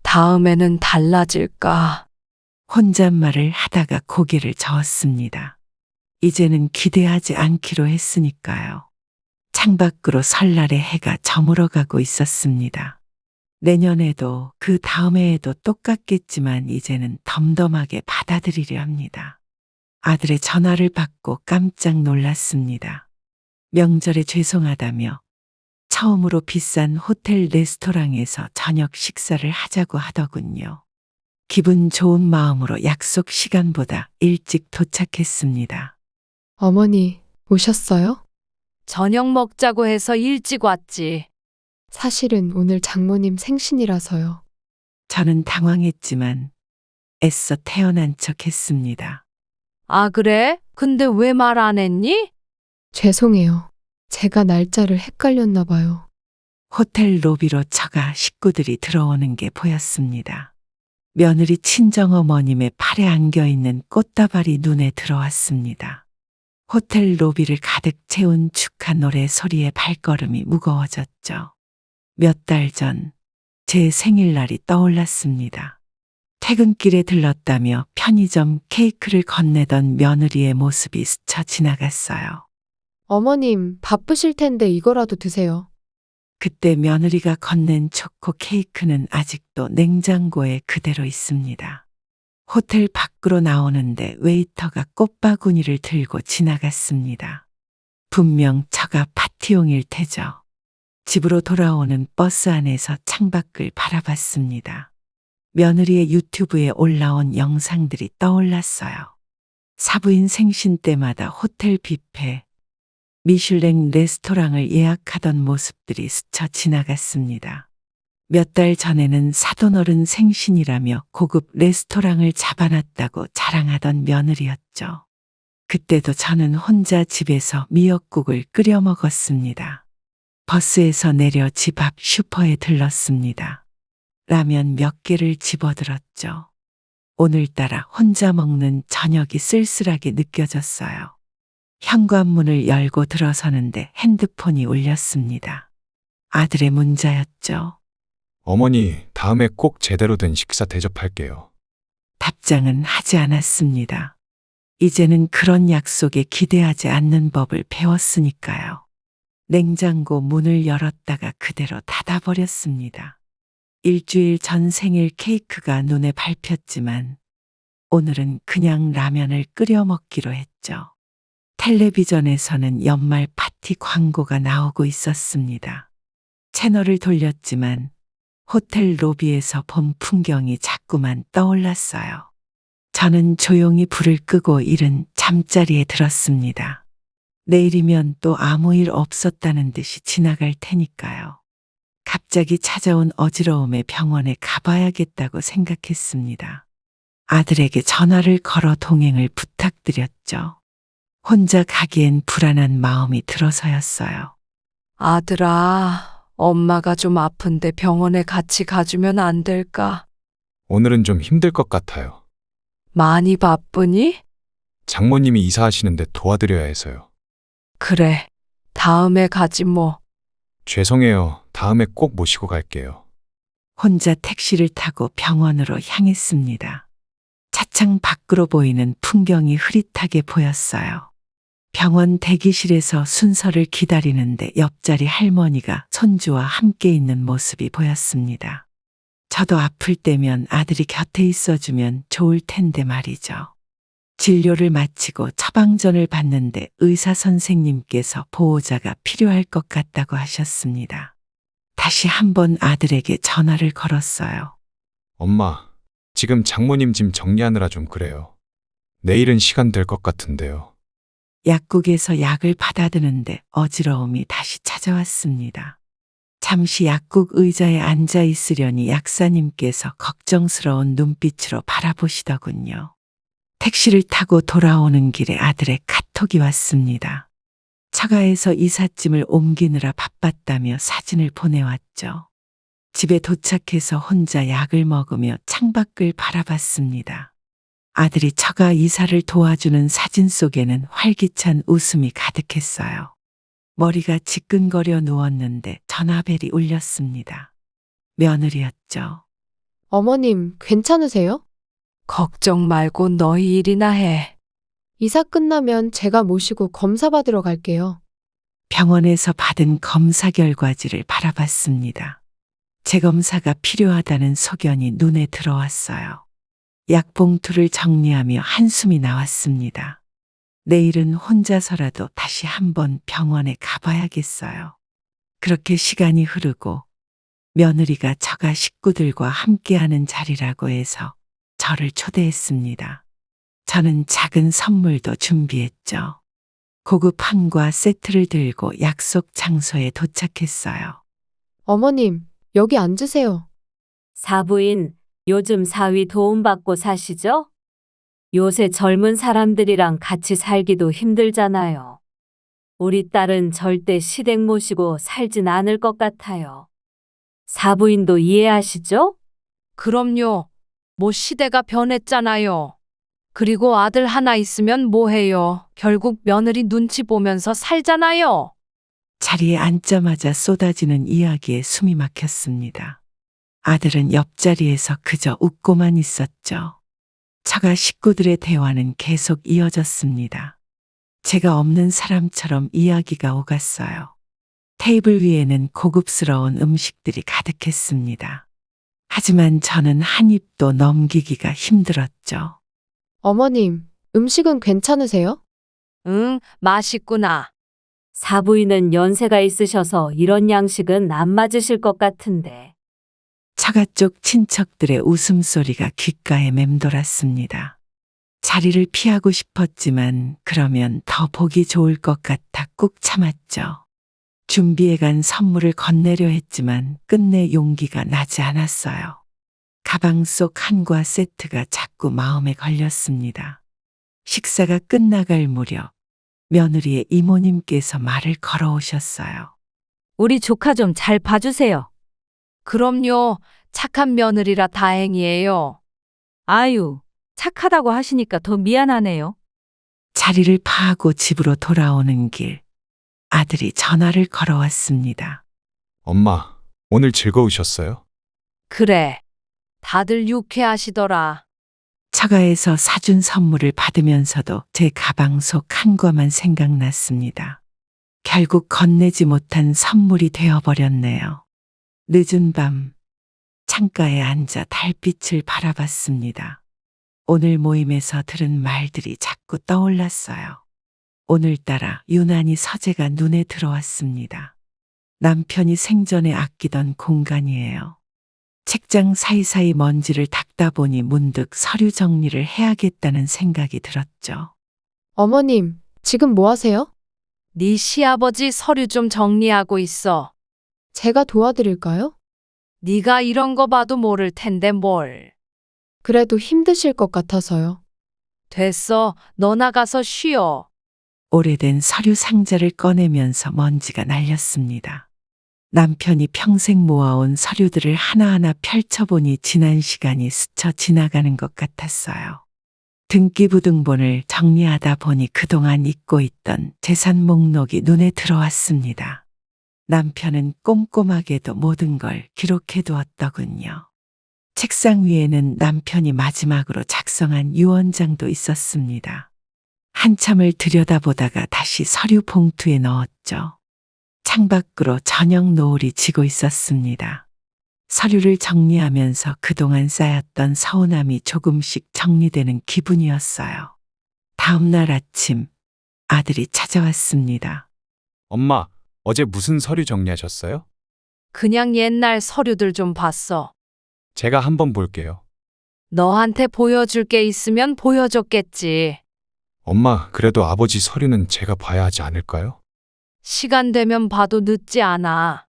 다음에는 달라질까? 혼잣말을 하다가 고개를 저었습니다. 이제는 기대하지 않기로 했으니까요. 창밖으로 설날의 해가 저물어가고 있었습니다. 내년에도 그 다음 해에도 똑같겠지만 이제는 덤덤하게 받아들이려 합니다. 아들의 전화를 받고 깜짝 놀랐습니다. 명절에 죄송하다며 처음으로 비싼 호텔 레스토랑에서 저녁 식사를 하자고 하더군요. 기분 좋은 마음으로 약속 시간보다 일찍 도착했습니다. 어머니, 오셨어요? 저녁 먹자고 해서 일찍 왔지. 사실은 오늘 장모님 생신이라서요. 저는 당황했지만 애써 태어난 척 했습니다. 아, 그래? 근데 왜 말 안 했니? 죄송해요. 제가 날짜를 헷갈렸나 봐요. 호텔 로비로 처가 식구들이 들어오는 게 보였습니다. 며느리 친정어머님의 팔에 안겨 있는 꽃다발이 눈에 들어왔습니다. 호텔 로비를 가득 채운 축하 노래 소리에 발걸음이 무거워졌죠. 몇 달 전 제 생일날이 떠올랐습니다. 퇴근길에 들렀다며 편의점 케이크를 건네던 며느리의 모습이 스쳐 지나갔어요. 어머님, 바쁘실 텐데 이거라도 드세요. 그때 며느리가 건넨 초코 케이크는 아직도 냉장고에 그대로 있습니다. 호텔 밖으로 나오는데 웨이터가 꽃바구니를 들고 지나갔습니다. 분명 처가 파티용일 테죠. 집으로 돌아오는 버스 안에서 창밖을 바라봤습니다. 며느리의 유튜브에 올라온 영상들이 떠올랐어요. 사부인 생신 때마다 호텔 뷔페, 미슐랭 레스토랑을 예약하던 모습들이 스쳐 지나갔습니다. 몇 달 전에는 사돈어른 생신이라며 고급 레스토랑을 잡아놨다고 자랑하던 며느리였죠. 그때도 저는 혼자 집에서 미역국을 끓여 먹었습니다. 버스에서 내려 집 앞 슈퍼에 들렀습니다. 라면 몇 개를 집어들었죠. 오늘따라 혼자 먹는 저녁이 쓸쓸하게 느껴졌어요. 현관문을 열고 들어서는데 핸드폰이 울렸습니다. 아들의 문자였죠. 어머니, 다음에 꼭 제대로 된 식사 대접할게요. 답장은 하지 않았습니다. 이제는 그런 약속에 기대하지 않는 법을 배웠으니까요. 냉장고 문을 열었다가 그대로 닫아버렸습니다. 일주일 전 생일 케이크가 눈에 밟혔지만 오늘은 그냥 라면을 끓여 먹기로 했죠. 텔레비전에서는 연말 파티 광고가 나오고 있었습니다. 채널을 돌렸지만 호텔 로비에서 본 풍경이 자꾸만 떠올랐어요. 저는 조용히 불을 끄고 이른 잠자리에 들었습니다. 내일이면 또 아무 일 없었다는 듯이 지나갈 테니까요. 갑자기 찾아온 어지러움에 병원에 가봐야겠다고 생각했습니다. 아들에게 전화를 걸어 동행을 부탁드렸죠. 혼자 가기엔 불안한 마음이 들어서였어요. 아들아, 엄마가 좀 아픈데 병원에 같이 가주면 안 될까? 오늘은 좀 힘들 것 같아요. 많이 바쁘니? 장모님이 이사하시는데 도와드려야 해서요. 그래, 다음에 가지 뭐. 죄송해요. 다음에 꼭 모시고 갈게요. 혼자 택시를 타고 병원으로 향했습니다. 차창 밖으로 보이는 풍경이 흐릿하게 보였어요. 병원 대기실에서 순서를 기다리는데 옆자리 할머니가 손주와 함께 있는 모습이 보였습니다. 저도 아플 때면 아들이 곁에 있어주면 좋을 텐데 말이죠. 진료를 마치고 처방전을 받는데 의사 선생님께서 보호자가 필요할 것 같다고 하셨습니다. 다시 한번 아들에게 전화를 걸었어요. 엄마, 지금 장모님 짐 정리하느라 좀 그래요. 내일은 시간 될 것 같은데요. 약국에서 약을 받아드는데 어지러움이 다시 찾아왔습니다. 잠시 약국 의자에 앉아 있으려니 약사님께서 걱정스러운 눈빛으로 바라보시더군요. 택시를 타고 돌아오는 길에 아들의 카톡이 왔습니다. 처가에서 이삿짐을 옮기느라 바빴다며 사진을 보내왔죠. 집에 도착해서 혼자 약을 먹으며 창밖을 바라봤습니다. 아들이 처가 이사를 도와주는 사진 속에는 활기찬 웃음이 가득했어요. 머리가 지끈거려 누웠는데 전화벨이 울렸습니다. 며느리였죠. 어머님, 괜찮으세요? 걱정 말고 너희 일이나 해. 이사 끝나면 제가 모시고 검사 받으러 갈게요. 병원에서 받은 검사 결과지를 바라봤습니다. 재검사가 필요하다는 소견이 눈에 들어왔어요. 약봉투를 정리하며 한숨이 나왔습니다. 내일은 혼자서라도 다시 한번 병원에 가봐야겠어요. 그렇게 시간이 흐르고 며느리가 처가 식구들과 함께하는 자리라고 해서 저를 초대했습니다. 저는 작은 선물도 준비했죠. 고급 한과 세트를 들고 약속 장소에 도착했어요. 어머님, 여기 앉으세요. 사부인, 요즘 사위 도움받고 사시죠? 요새 젊은 사람들이랑 같이 살기도 힘들잖아요. 우리 딸은 절대 시댁 모시고 살진 않을 것 같아요. 사부인도 이해하시죠? 그럼요. 뭐 시대가 변했잖아요. 그리고 아들 하나 있으면 뭐해요. 결국 며느리 눈치 보면서 살잖아요. 자리에 앉자마자 쏟아지는 이야기에 숨이 막혔습니다. 아들은 옆자리에서 그저 웃고만 있었죠. 처가 식구들의 대화는 계속 이어졌습니다. 제가 없는 사람처럼 이야기가 오갔어요. 테이블 위에는 고급스러운 음식들이 가득했습니다. 하지만 저는 한 입도 넘기기가 힘들었죠. 어머님, 음식은 괜찮으세요? 응, 맛있구나. 사부인은 연세가 있으셔서 이런 양식은 안 맞으실 것 같은데. 처가 쪽 친척들의 웃음소리가 귓가에 맴돌았습니다. 자리를 피하고 싶었지만 그러면 더 보기 좋을 것 같아 꾹 참았죠. 준비해간 선물을 건네려 했지만 끝내 용기가 나지 않았어요. 가방 속 한과 세트가 자꾸 마음에 걸렸습니다. 식사가 끝나갈 무렵 며느리의 이모님께서 말을 걸어오셨어요. 우리 조카 좀 잘 봐주세요. 그럼요. 착한 며느리라 다행이에요. 아유, 착하다고 하시니까 더 미안하네요. 자리를 파하고 집으로 돌아오는 길, 아들이 전화를 걸어왔습니다. 엄마, 오늘 즐거우셨어요? 그래. 다들 유쾌하시더라. 처가에서 사준 선물을 받으면서도 제 가방 속 한과만 생각났습니다. 결국 건네지 못한 선물이 되어버렸네요. 늦은 밤, 창가에 앉아 달빛을 바라봤습니다. 오늘 모임에서 들은 말들이 자꾸 떠올랐어요. 오늘따라 유난히 서재가 눈에 들어왔습니다. 남편이 생전에 아끼던 공간이에요. 책장 사이사이 먼지를 닦다 보니 문득 서류 정리를 해야겠다는 생각이 들었죠. 어머님, 지금 뭐 하세요? 네 시아버지 서류 좀 정리하고 있어. 제가 도와드릴까요? 네가 이런 거 봐도 모를 텐데 뭘. 그래도 힘드실 것 같아서요. 됐어. 너 나가서 쉬어. 오래된 서류 상자를 꺼내면서 먼지가 날렸습니다. 남편이 평생 모아온 서류들을 하나하나 펼쳐보니 지난 시간이 스쳐 지나가는 것 같았어요. 등기부등본을 정리하다 보니 그동안 잊고 있던 재산 목록이 눈에 들어왔습니다. 남편은 꼼꼼하게도 모든 걸 기록해 두었더군요. 책상 위에는 남편이 마지막으로 작성한 유언장도 있었습니다. 한참을 들여다보다가 다시 서류 봉투에 넣었죠. 창밖으로 저녁 노을이 지고 있었습니다. 서류를 정리하면서 그동안 쌓였던 서운함이 조금씩 정리되는 기분이었어요. 다음 날 아침 아들이 찾아왔습니다. 엄마, 어제 무슨 서류 정리하셨어요? 그냥 옛날 서류들 좀 봤어. 제가 한번 볼게요. 너한테 보여줄 게 있으면 보여줬겠지. 엄마, 그래도 아버지 서류는 제가 봐야 하지 않을까요? 시간 되면 봐도 늦지 않아.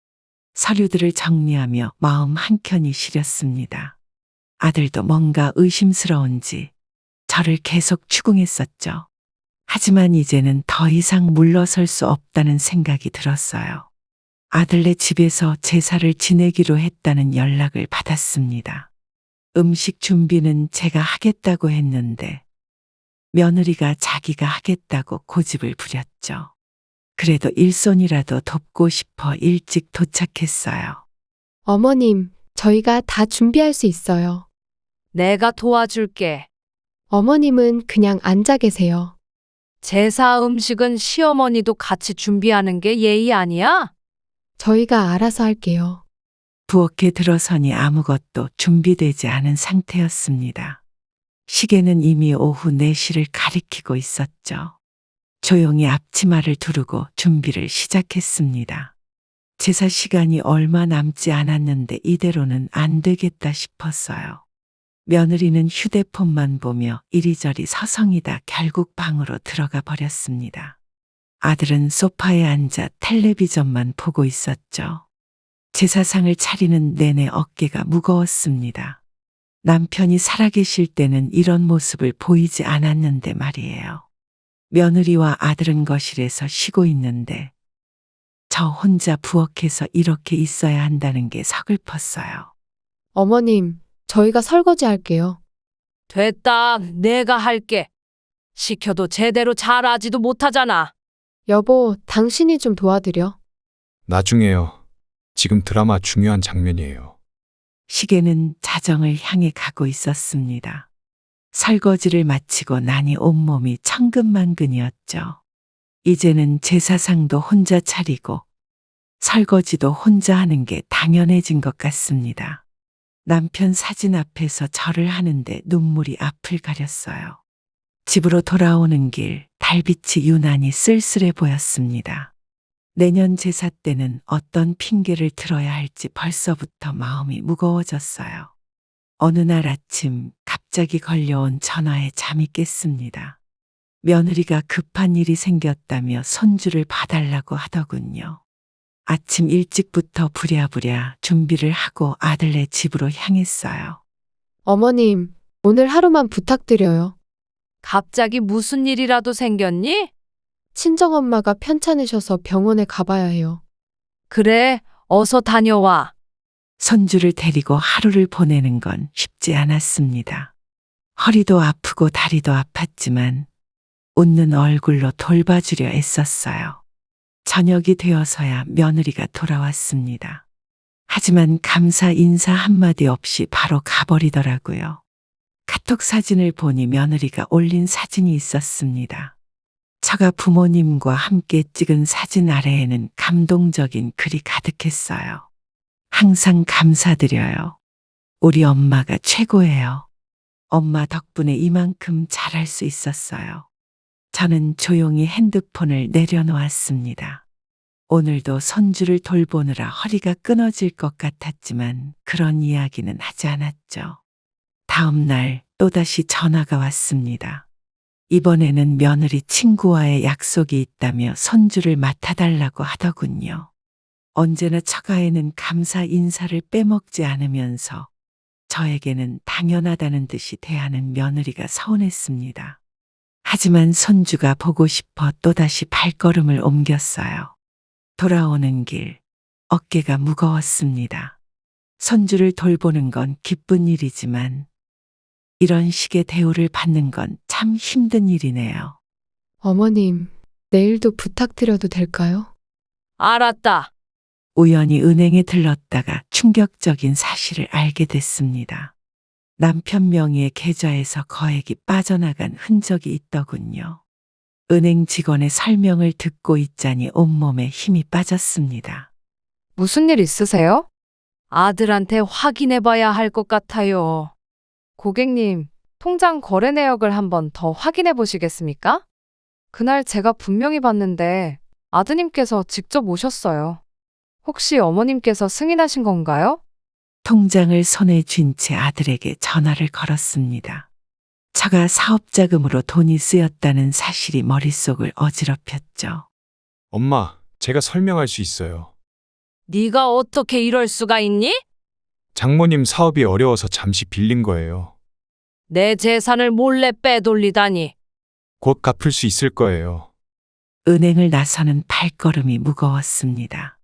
서류들을 정리하며 마음 한켠이 시렸습니다. 아들도 뭔가 의심스러운지 저를 계속 추궁했었죠. 하지만 이제는 더 이상 물러설 수 없다는 생각이 들었어요. 아들네 집에서 제사를 지내기로 했다는 연락을 받았습니다. 음식 준비는 제가 하겠다고 했는데 며느리가 자기가 하겠다고 고집을 부렸죠. 그래도 일손이라도 돕고 싶어 일찍 도착했어요. 어머님, 저희가 다 준비할 수 있어요. 내가 도와줄게. 어머님은 그냥 앉아 계세요. 제사 음식은 시어머니도 같이 준비하는 게 예의 아니야? 저희가 알아서 할게요. 부엌에 들어서니 아무것도 준비되지 않은 상태였습니다. 시계는 이미 오후 4시를 가리키고 있었죠. 조용히 앞치마를 두르고 준비를 시작했습니다. 제사 시간이 얼마 남지 않았는데 이대로는 안 되겠다 싶었어요. 며느리는 휴대폰만 보며 이리저리 서성이다 결국 방으로 들어가 버렸습니다. 아들은 소파에 앉아 텔레비전만 보고 있었죠. 제사상을 차리는 내내 어깨가 무거웠습니다. 남편이 살아계실 때는 이런 모습을 보이지 않았는데 말이에요. 며느리와 아들은 거실에서 쉬고 있는데 저 혼자 부엌에서 이렇게 있어야 한다는 게 서글펐어요. 어머님, 저희가 설거지 할게요. 됐다. 내가 할게. 시켜도 제대로 잘하지도 못하잖아. 여보, 당신이 좀 도와드려. 나중에요. 지금 드라마 중요한 장면이에요. 시계는 자정을 향해 가고 있었습니다. 설거지를 마치고 나니 온몸이 천근만근이었죠. 이제는 제사상도 혼자 차리고 설거지도 혼자 하는 게 당연해진 것 같습니다. 남편 사진 앞에서 절을 하는데 눈물이 앞을 가렸어요. 집으로 돌아오는 길 달빛이 유난히 쓸쓸해 보였습니다. 내년 제사 때는 어떤 핑계를 들어야 할지 벌써부터 마음이 무거워졌어요. 어느 날 아침 갑자기 걸려온 전화에 잠이 깼습니다. 며느리가 급한 일이 생겼다며 손주를 봐달라고 하더군요. 아침 일찍부터 부랴부랴 준비를 하고 아들네 집으로 향했어요. 어머님, 오늘 하루만 부탁드려요. 갑자기 무슨 일이라도 생겼니? 친정엄마가 편찮으셔서 병원에 가봐야 해요. 그래, 어서 다녀와. 손주를 데리고 하루를 보내는 건 쉽지 않았습니다. 허리도 아프고 다리도 아팠지만 웃는 얼굴로 돌봐주려 애썼어요. 저녁이 되어서야 며느리가 돌아왔습니다. 하지만 감사 인사 한마디 없이 바로 가버리더라고요. 카톡 사진을 보니 며느리가 올린 사진이 있었습니다. 처가 부모님과 함께 찍은 사진 아래에는 감동적인 글이 가득했어요. 항상 감사드려요. 우리 엄마가 최고예요. 엄마 덕분에 이만큼 잘할 수 있었어요. 저는 조용히 핸드폰을 내려놓았습니다. 오늘도 손주를 돌보느라 허리가 끊어질 것 같았지만 그런 이야기는 하지 않았죠. 다음 날 또다시 전화가 왔습니다. 이번에는 며느리 친구와의 약속이 있다며 손주를 맡아달라고 하더군요. 언제나 처가에는 감사 인사를 빼먹지 않으면서 저에게는 당연하다는 듯이 대하는 며느리가 서운했습니다. 하지만 손주가 보고 싶어 또다시 발걸음을 옮겼어요. 돌아오는 길, 어깨가 무거웠습니다. 손주를 돌보는 건 기쁜 일이지만 이런 식의 대우를 받는 건 참 힘든 일이네요. 어머님, 내일도 부탁드려도 될까요? 알았다. 우연히 은행에 들렀다가 충격적인 사실을 알게 됐습니다. 남편 명의의 계좌에서 거액이 빠져나간 흔적이 있더군요. 은행 직원의 설명을 듣고 있자니 온몸에 힘이 빠졌습니다. 무슨 일 있으세요? 아들한테 확인해 봐야 할 것 같아요. 고객님, 통장 거래 내역을 한번 더 확인해 보시겠습니까? 그날 제가 분명히 봤는데 아드님께서 직접 오셨어요. 혹시 어머님께서 승인하신 건가요? 통장을 손에 쥔 채 아들에게 전화를 걸었습니다. 처가 사업자금으로 돈이 쓰였다는 사실이 머릿속을 어지럽혔죠. 엄마, 제가 설명할 수 있어요. 네가 어떻게 이럴 수가 있니? 장모님 사업이 어려워서 잠시 빌린 거예요. 내 재산을 몰래 빼돌리다니. 곧 갚을 수 있을 거예요. 은행을 나서는 발걸음이 무거웠습니다.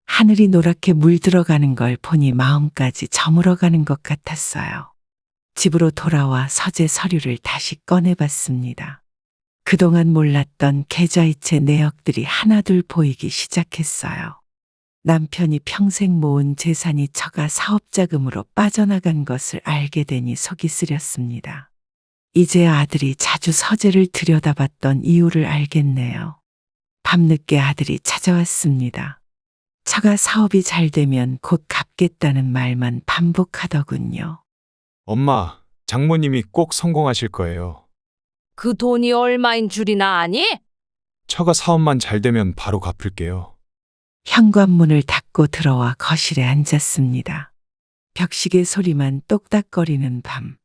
하늘이 노랗게 물들어가는 걸 보니 마음까지 저물어가는 것 같았어요. 집으로 돌아와 서재 서류를 다시 꺼내봤습니다. 그동안 몰랐던 계좌이체 내역들이 하나둘 보이기 시작했어요. 남편이 평생 모은 재산이 처가 사업자금으로 빠져나간 것을 알게 되니 속이 쓰렸습니다. 이제 아들이 자주 서재를 들여다봤던 이유를 알겠네요. 밤늦게 아들이 찾아왔습니다. 처가 사업이 잘 되면 곧 갚겠다는 말만 반복하더군요. 엄마, 장모님이 꼭 성공하실 거예요. 그 돈이 얼마인 줄이나 아니? 처가 사업만 잘 되면 바로 갚을게요. 현관문을 닫고 들어와 거실에 앉았습니다. 벽시계 소리만 똑딱거리는 밤.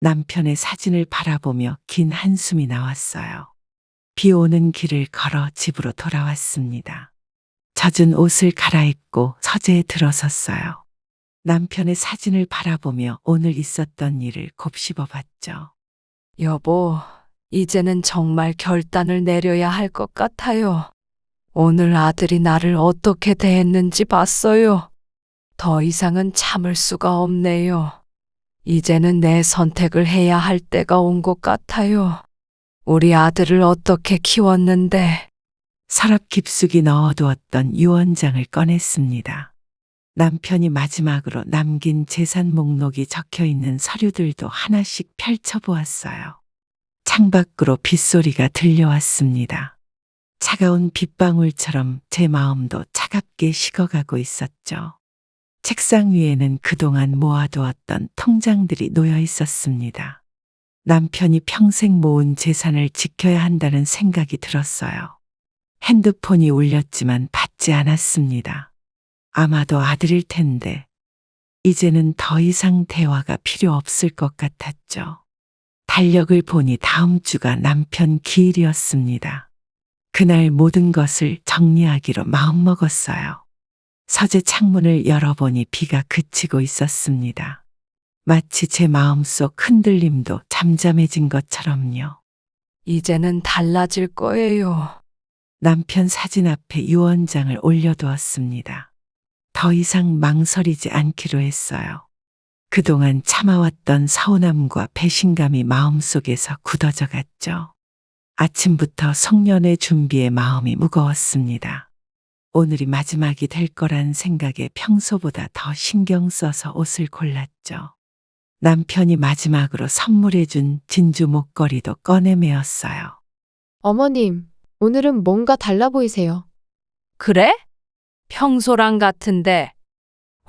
남편의 사진을 바라보며 긴 한숨이 나왔어요. 비 오는 길을 걸어 집으로 돌아왔습니다. 젖은 옷을 갈아입고 서재에 들어섰어요. 남편의 사진을 바라보며 오늘 있었던 일을 곱씹어 봤죠. 여보, 이제는 정말 결단을 내려야 할 것 같아요. 오늘 아들이 나를 어떻게 대했는지 봤어요. 더 이상은 참을 수가 없네요. 이제는 내 선택을 해야 할 때가 온 것 같아요. 우리 아들을 어떻게 키웠는데. 서랍 깊숙이 넣어두었던 유언장을 꺼냈습니다. 남편이 마지막으로 남긴 재산 목록이 적혀 있는 서류들도 하나씩 펼쳐보았어요. 창밖으로 빗소리가 들려왔습니다. 차가운 빗방울처럼 제 마음도 차갑게 식어가고 있었죠. 책상 위에는 그동안 모아두었던 통장들이 놓여 있었습니다. 남편이 평생 모은 재산을 지켜야 한다는 생각이 들었어요. 핸드폰이 울렸지만 받지 않았습니다. 아마도 아들일 텐데 이제는 더 이상 대화가 필요 없을 것 같았죠. 달력을 보니 다음 주가 남편 기일이었습니다. 그날 모든 것을 정리하기로 마음먹었어요. 서재 창문을 열어보니 비가 그치고 있었습니다. 마치 제 마음속 흔들림도 잠잠해진 것처럼요. 이제는 달라질 거예요. 남편 사진 앞에 유언장을 올려두었습니다. 더 이상 망설이지 않기로 했어요. 그동안 참아왔던 서운함과 배신감이 마음속에서 굳어져 갔죠. 아침부터 송년회 준비에 마음이 무거웠습니다. 오늘이 마지막이 될 거란 생각에 평소보다 더 신경 써서 옷을 골랐죠. 남편이 마지막으로 선물해준 진주 목걸이도 꺼내 매었어요. 어머님, 오늘은 뭔가 달라 보이세요. 그래? 평소랑 같은데.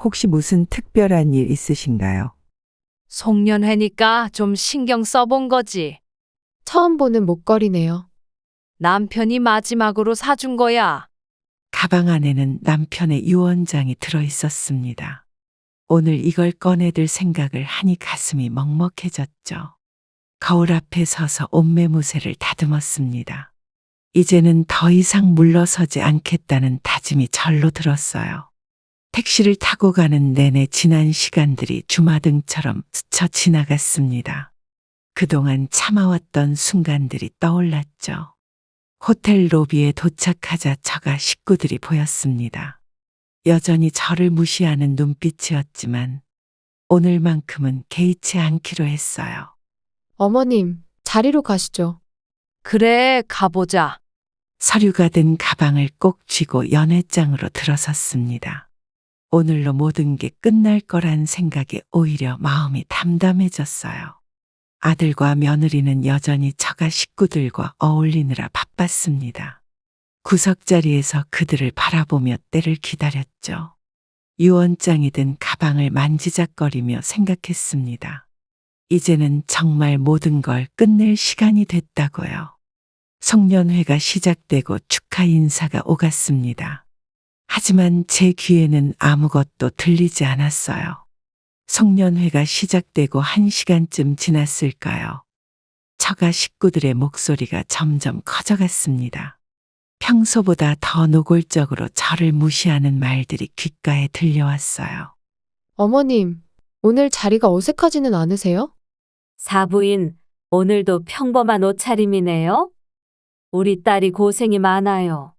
혹시 무슨 특별한 일 있으신가요? 송년회니까 좀 신경 써본 거지. 처음 보는 목걸이네요. 남편이 마지막으로 사준 거야. 가방 안에는 남편의 유언장이 들어 있었습니다. 오늘 이걸 꺼내들 생각을 하니 가슴이 먹먹해졌죠. 거울 앞에 서서 옷매무새를 다듬었습니다. 이제는 더 이상 물러서지 않겠다는 다짐이 절로 들었어요. 택시를 타고 가는 내내 지난 시간들이 주마등처럼 스쳐 지나갔습니다. 그동안 참아왔던 순간들이 떠올랐죠. 호텔 로비에 도착하자 처가 식구들이 보였습니다. 여전히 저를 무시하는 눈빛이었지만 오늘만큼은 개의치 않기로 했어요. 어머님, 자리로 가시죠. 그래, 가보자. 서류가 든 가방을 꼭 쥐고 연회장으로 들어섰습니다. 오늘로 모든 게 끝날 거란 생각에 오히려 마음이 담담해졌어요. 아들과 며느리는 여전히 처가 식구들과 어울리느라 바빴습니다. 구석자리에서 그들을 바라보며 때를 기다렸죠. 유언장이 든 가방을 만지작거리며 생각했습니다. 이제는 정말 모든 걸 끝낼 시간이 됐다고요. 송년회가 시작되고 축하 인사가 오갔습니다. 하지만 제 귀에는 아무것도 들리지 않았어요. 송년회가 시작되고 1시간쯤 지났을까요? 처가 식구들의 목소리가 점점 커져갔습니다. 평소보다 더 노골적으로 저를 무시하는 말들이 귓가에 들려왔어요. 어머님, 오늘 자리가 어색하지는 않으세요? 사부인, 오늘도 평범한 옷차림이네요. 우리 딸이 고생이 많아요.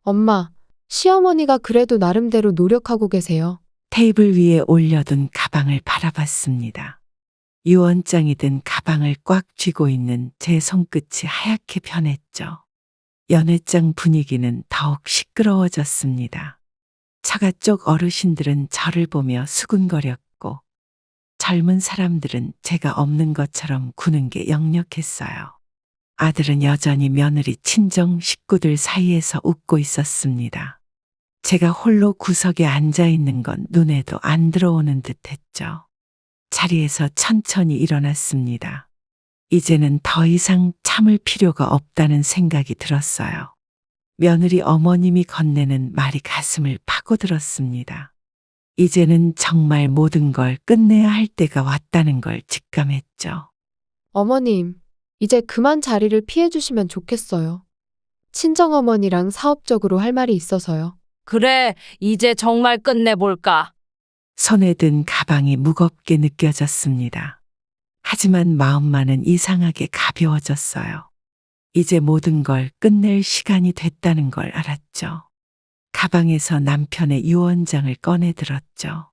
엄마, 시어머니가 그래도 나름대로 노력하고 계세요. 테이블 위에 올려둔 가방을 바라봤습니다. 유언장이 든 가방을 꽉 쥐고 있는 제 손끝이 하얗게 변했죠. 연회장 분위기는 더욱 시끄러워졌습니다. 처가 쪽 어르신들은 저를 보며 수군거렸고 젊은 사람들은 제가 없는 것처럼 구는 게 역력했어요. 아들은 여전히 며느리 친정 식구들 사이에서 웃고 있었습니다. 제가 홀로 구석에 앉아 있는 건 눈에도 안 들어오는 듯 했죠. 자리에서 천천히 일어났습니다. 이제는 더 이상 참을 필요가 없다는 생각이 들었어요. 며느리 어머님이 건네는 말이 가슴을 파고들었습니다. 이제는 정말 모든 걸 끝내야 할 때가 왔다는 걸 직감했죠. 어머님, 이제 그만 자리를 피해 주시면 좋겠어요. 친정어머니랑 사업적으로 할 말이 있어서요. 그래, 이제 정말 끝내볼까? 손에 든 가방이 무겁게 느껴졌습니다. 하지만 마음만은 이상하게 가벼워졌어요. 이제 모든 걸 끝낼 시간이 됐다는 걸 알았죠. 가방에서 남편의 유언장을 꺼내 들었죠.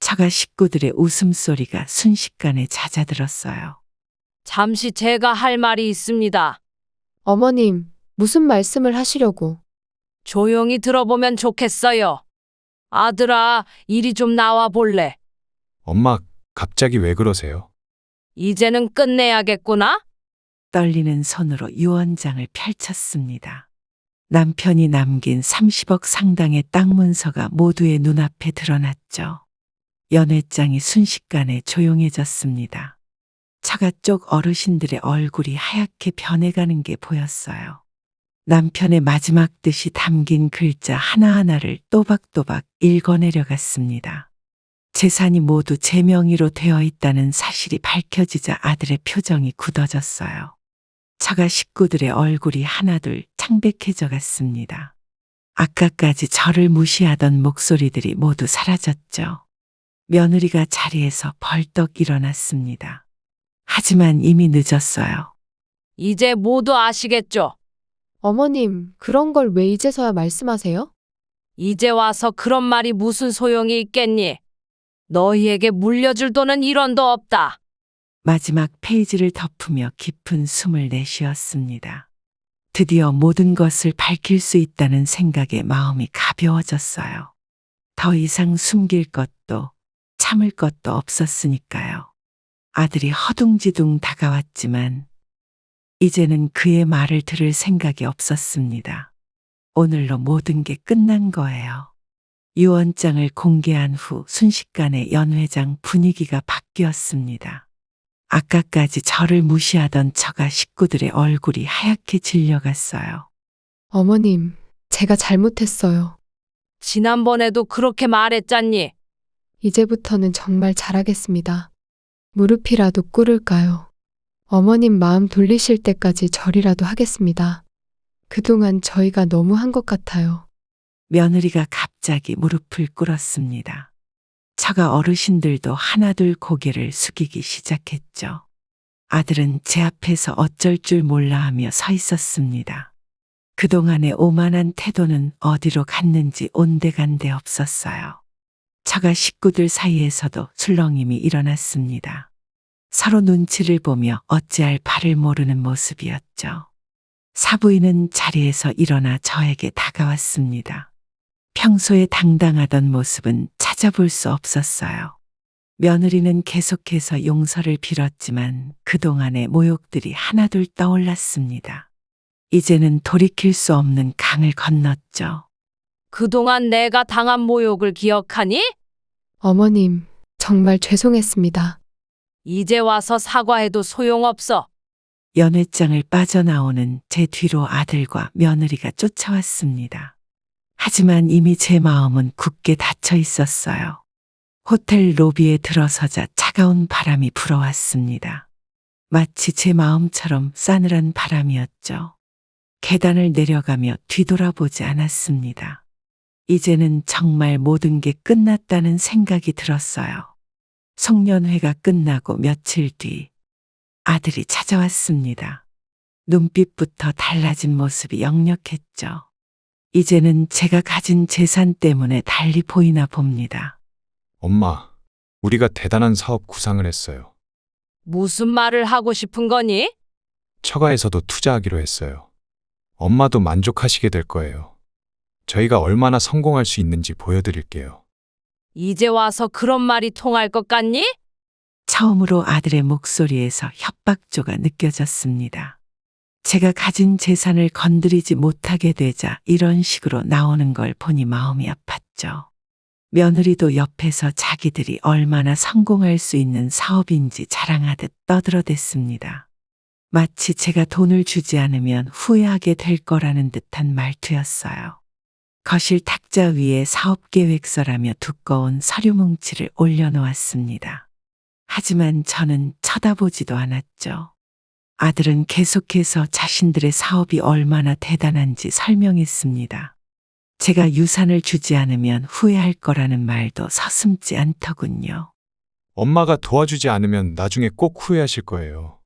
처가 식구들의 웃음소리가 순식간에 잦아들었어요. 잠시 제가 할 말이 있습니다. 어머님, 무슨 말씀을 하시려고? 조용히 들어보면 좋겠어요. 아들아, 이리 좀 나와 볼래? 엄마, 갑자기 왜 그러세요? 이제는 끝내야겠구나? 떨리는 손으로 유언장을 펼쳤습니다. 남편이 남긴 30억 상당의 땅 문서가 모두의 눈앞에 드러났죠. 연회장이 순식간에 조용해졌습니다. 처가 쪽 어르신들의 얼굴이 하얗게 변해가는 게 보였어요. 남편의 마지막 뜻이 담긴 글자 하나하나를 또박또박 읽어내려갔습니다. 재산이 모두 제 명의로 되어 있다는 사실이 밝혀지자 아들의 표정이 굳어졌어요. 처가 식구들의 얼굴이 하나둘 창백해져 갔습니다. 아까까지 저를 무시하던 목소리들이 모두 사라졌죠. 며느리가 자리에서 벌떡 일어났습니다. 하지만 이미 늦었어요. 이제 모두 아시겠죠? 어머님, 그런 걸 왜 이제서야 말씀하세요? 이제 와서 그런 말이 무슨 소용이 있겠니? 너희에게 물려줄 돈은 1원도 없다. 마지막 페이지를 덮으며 깊은 숨을 내쉬었습니다. 드디어 모든 것을 밝힐 수 있다는 생각에 마음이 가벼워졌어요. 더 이상 숨길 것도 참을 것도 없었으니까요. 아들이 허둥지둥 다가왔지만 이제는 그의 말을 들을 생각이 없었습니다. 오늘로 모든 게 끝난 거예요. 유언장을 공개한 후 순식간에 연회장 분위기가 바뀌었습니다. 아까까지 저를 무시하던 처가 식구들의 얼굴이 하얗게 질려갔어요. 어머님, 제가 잘못했어요. 지난번에도 그렇게 말했잖니. 이제부터는 정말 잘하겠습니다. 무릎이라도 꿇을까요? 어머님 마음 돌리실 때까지 절이라도 하겠습니다. 그동안 저희가 너무 한 것 같아요. 며느리가 갑자기 무릎을 꿇었습니다. 처가 어르신들도 하나둘 고개를 숙이기 시작했죠. 아들은 제 앞에서 어쩔 줄 몰라 하며 서 있었습니다. 그동안의 오만한 태도는 어디로 갔는지 온데간데 없었어요. 처가 식구들 사이에서도 술렁임이 일어났습니다. 서로 눈치를 보며 어찌할 바를 모르는 모습이었죠. 사부인은 자리에서 일어나 저에게 다가왔습니다. 평소에 당당하던 모습은 찾아볼 수 없었어요. 며느리는 계속해서 용서를 빌었지만 그동안의 모욕들이 하나둘 떠올랐습니다. 이제는 돌이킬 수 없는 강을 건넜죠. 그동안 내가 당한 모욕을 기억하니? 어머님, 정말 죄송했습니다. 이제 와서 사과해도 소용없어. 연회장을 빠져나오는 제 뒤로 아들과 며느리가 쫓아왔습니다. 하지만 이미 제 마음은 굳게 닫혀 있었어요. 호텔 로비에 들어서자 차가운 바람이 불어왔습니다. 마치 제 마음처럼 싸늘한 바람이었죠. 계단을 내려가며 뒤돌아보지 않았습니다. 이제는 정말 모든 게 끝났다는 생각이 들었어요. 송년회가 끝나고 며칠 뒤 아들이 찾아왔습니다. 눈빛부터 달라진 모습이 역력했죠. 이제는 제가 가진 재산 때문에 달리 보이나 봅니다. 엄마, 우리가 대단한 사업 구상을 했어요. 무슨 말을 하고 싶은 거니? 처가에서도 투자하기로 했어요. 엄마도 만족하시게 될 거예요. 저희가 얼마나 성공할 수 있는지 보여드릴게요. 이제 와서 그런 말이 통할 것 같니? 처음으로 아들의 목소리에서 협박조가 느껴졌습니다. 제가 가진 재산을 건드리지 못하게 되자 이런 식으로 나오는 걸 보니 마음이 아팠죠. 며느리도 옆에서 자기들이 얼마나 성공할 수 있는 사업인지 자랑하듯 떠들어댔습니다. 마치 제가 돈을 주지 않으면 후회하게 될 거라는 듯한 말투였어요. 거실 탁자 위에 사업계획서라며 두꺼운 서류 뭉치를 올려놓았습니다. 하지만 저는 쳐다보지도 않았죠. 아들은 계속해서 자신들의 사업이 얼마나 대단한지 설명했습니다. 제가 유산을 주지 않으면 후회할 거라는 말도 서슴지 않더군요. 엄마가 도와주지 않으면 나중에 꼭 후회하실 거예요.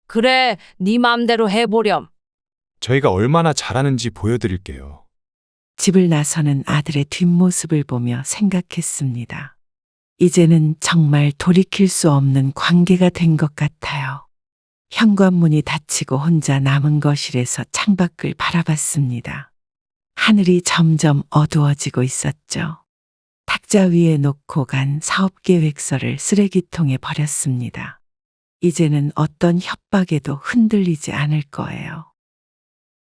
그래, 네 맘대로 해보렴. 저희가 얼마나 잘하는지 보여드릴게요. 집을 나서는 아들의 뒷모습을 보며 생각했습니다. 이제는 정말 돌이킬 수 없는 관계가 된 것 같아요. 현관문이 닫히고 혼자 남은 거실에서 창밖을 바라봤습니다. 하늘이 점점 어두워지고 있었죠. 탁자 위에 놓고 간 사업 계획서를 쓰레기통에 버렸습니다. 이제는 어떤 협박에도 흔들리지 않을 거예요.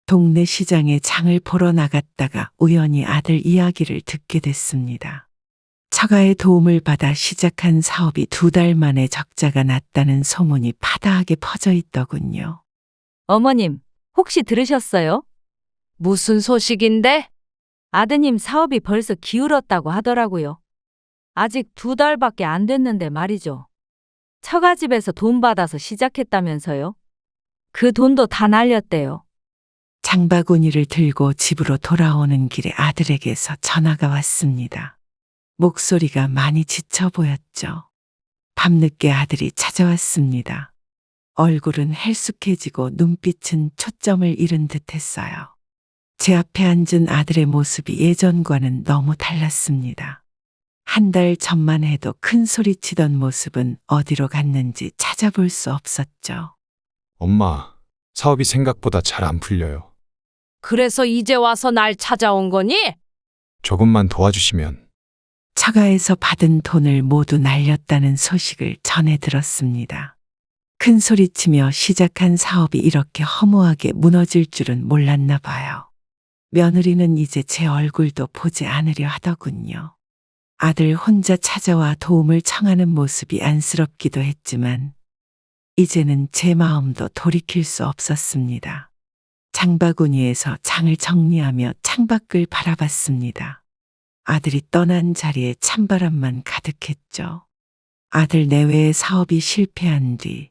동네 시장에 장을 보러 나갔다가 우연히 아들 이야기를 듣게 됐습니다. 처가의 도움을 받아 시작한 사업이 2달 만에 적자가 났다는 소문이 파다하게 퍼져 있더군요. 어머님, 혹시 들으셨어요? 무슨 소식인데? 아드님 사업이 벌써 기울었다고 하더라고요. 아직 2달밖에 안 됐는데 말이죠. 처가집에서 돈 받아서 시작했다면서요? 그 돈도 다 날렸대요. 장바구니를 들고 집으로 돌아오는 길에 아들에게서 전화가 왔습니다. 목소리가 많이 지쳐 보였죠. 밤늦게 아들이 찾아왔습니다. 얼굴은 헬쑥해지고 눈빛은 초점을 잃은 듯 했어요. 제 앞에 앉은 아들의 모습이 예전과는 너무 달랐습니다. 1달 전만 해도 큰 소리 치던 모습은 어디로 갔는지 찾아볼 수 없었죠. 엄마, 사업이 생각보다 잘 안 풀려요. 그래서 이제 와서 날 찾아온 거니? 조금만 도와주시면. 처가에서 받은 돈을 모두 날렸다는 소식을 전해 들었습니다. 큰 소리치며 시작한 사업이 이렇게 허무하게 무너질 줄은 몰랐나 봐요. 며느리는 이제 제 얼굴도 보지 않으려 하더군요. 아들 혼자 찾아와 도움을 청하는 모습이 안쓰럽기도 했지만 이제는 제 마음도 돌이킬 수 없었습니다. 장바구니에서 장을 정리하며 창밖을 바라봤습니다. 아들이 떠난 자리에 찬바람만 가득했죠. 아들 내외의 사업이 실패한 뒤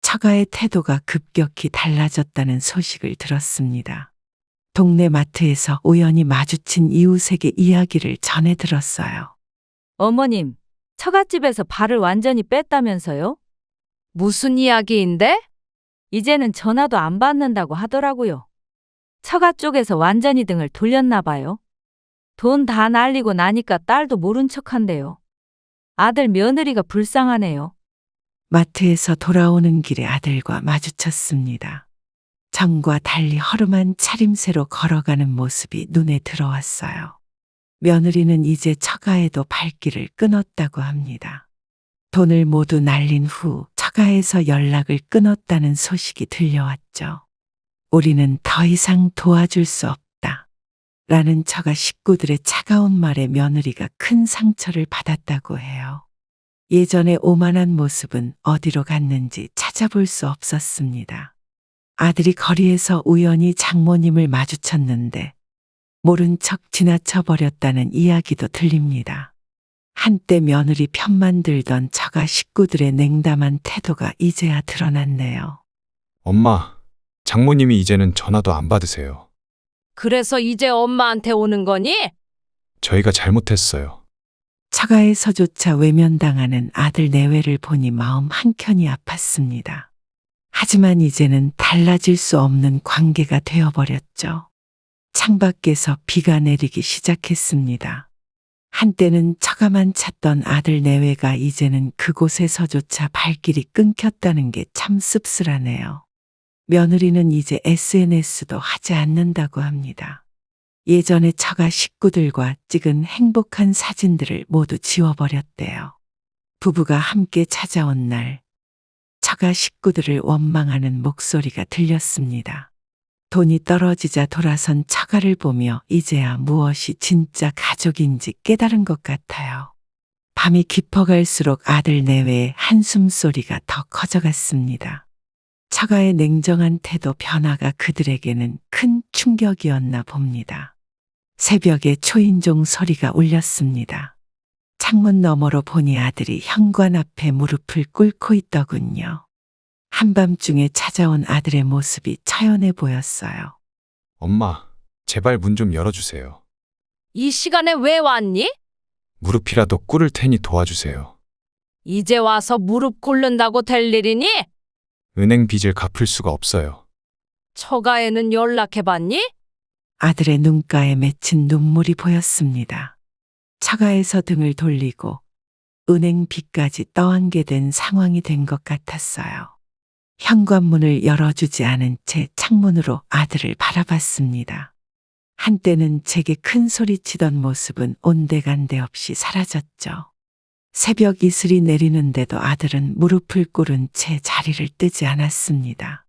처가의 태도가 급격히 달라졌다는 소식을 들었습니다. 동네 마트에서 우연히 마주친 이웃에게 이야기를 전해 들었어요. 어머님, 처갓집에서 발을 완전히 뺐다면서요? 무슨 이야기인데? 이제는 전화도 안 받는다고 하더라고요. 처가 쪽에서 완전히 등을 돌렸나 봐요. 돈 다 날리고 나니까 딸도 모른 척한대요. 아들 며느리가 불쌍하네요. 마트에서 돌아오는 길에 아들과 마주쳤습니다. 전과 달리 허름한 차림새로 걸어가는 모습이 눈에 들어왔어요. 며느리는 이제 처가에도 발길을 끊었다고 합니다. 돈을 모두 날린 후 처가에서 연락을 끊었다는 소식이 들려왔죠. 우리는 더 이상 도와줄 수 없다. 라는 처가 식구들의 차가운 말에 며느리가 큰 상처를 받았다고 해요. 예전의 오만한 모습은 어디로 갔는지 찾아볼 수 없었습니다. 아들이 거리에서 우연히 장모님을 마주쳤는데 모른 척 지나쳐 버렸다는 이야기도 들립니다. 한때 며느리 편만 들던 처가 식구들의 냉담한 태도가 이제야 드러났네요. 엄마, 장모님이 이제는 전화도 안 받으세요. 그래서 이제 엄마한테 오는 거니? 저희가 잘못했어요. 처가에서조차 외면당하는 아들 내외를 보니 마음 한켠이 아팠습니다. 하지만 이제는 달라질 수 없는 관계가 되어버렸죠. 창밖에서 비가 내리기 시작했습니다. 한때는 처가만 찾던 아들 내외가 이제는 그곳에서조차 발길이 끊겼다는 게 참 씁쓸하네요. 며느리는 이제 SNS도 하지 않는다고 합니다. 예전에 처가 식구들과 찍은 행복한 사진들을 모두 지워버렸대요. 부부가 함께 찾아온 날, 처가 식구들을 원망하는 목소리가 들렸습니다. 돈이 떨어지자 돌아선 처가를 보며 이제야 무엇이 진짜 가족인지 깨달은 것 같아요. 밤이 깊어갈수록 아들 내외의 한숨 소리가 더 커져갔습니다. 처가의 냉정한 태도 변화가 그들에게는 큰 충격이었나 봅니다. 새벽에 초인종 소리가 울렸습니다. 창문 너머로 보니 아들이 현관 앞에 무릎을 꿇고 있더군요. 한밤중에 찾아온 아들의 모습이 처연해 보였어요. 엄마, 제발 문 좀 열어주세요. 이 시간에 왜 왔니? 무릎이라도 꿇을 테니 도와주세요. 이제 와서 무릎 꿇는다고 될 일이니? 은행 빚을 갚을 수가 없어요. 처가에는 연락해봤니? 아들의 눈가에 맺힌 눈물이 보였습니다. 처가에서 등을 돌리고 은행 빚까지 떠안게 된 상황이 된 것 같았어요. 현관문을 열어주지 않은 채 창문으로 아들을 바라봤습니다. 한때는 제게 큰 소리 치던 모습은 온데간데 없이 사라졌죠. 새벽 이슬이 내리는데도 아들은 무릎을 꿇은 채 자리를 뜨지 않았습니다.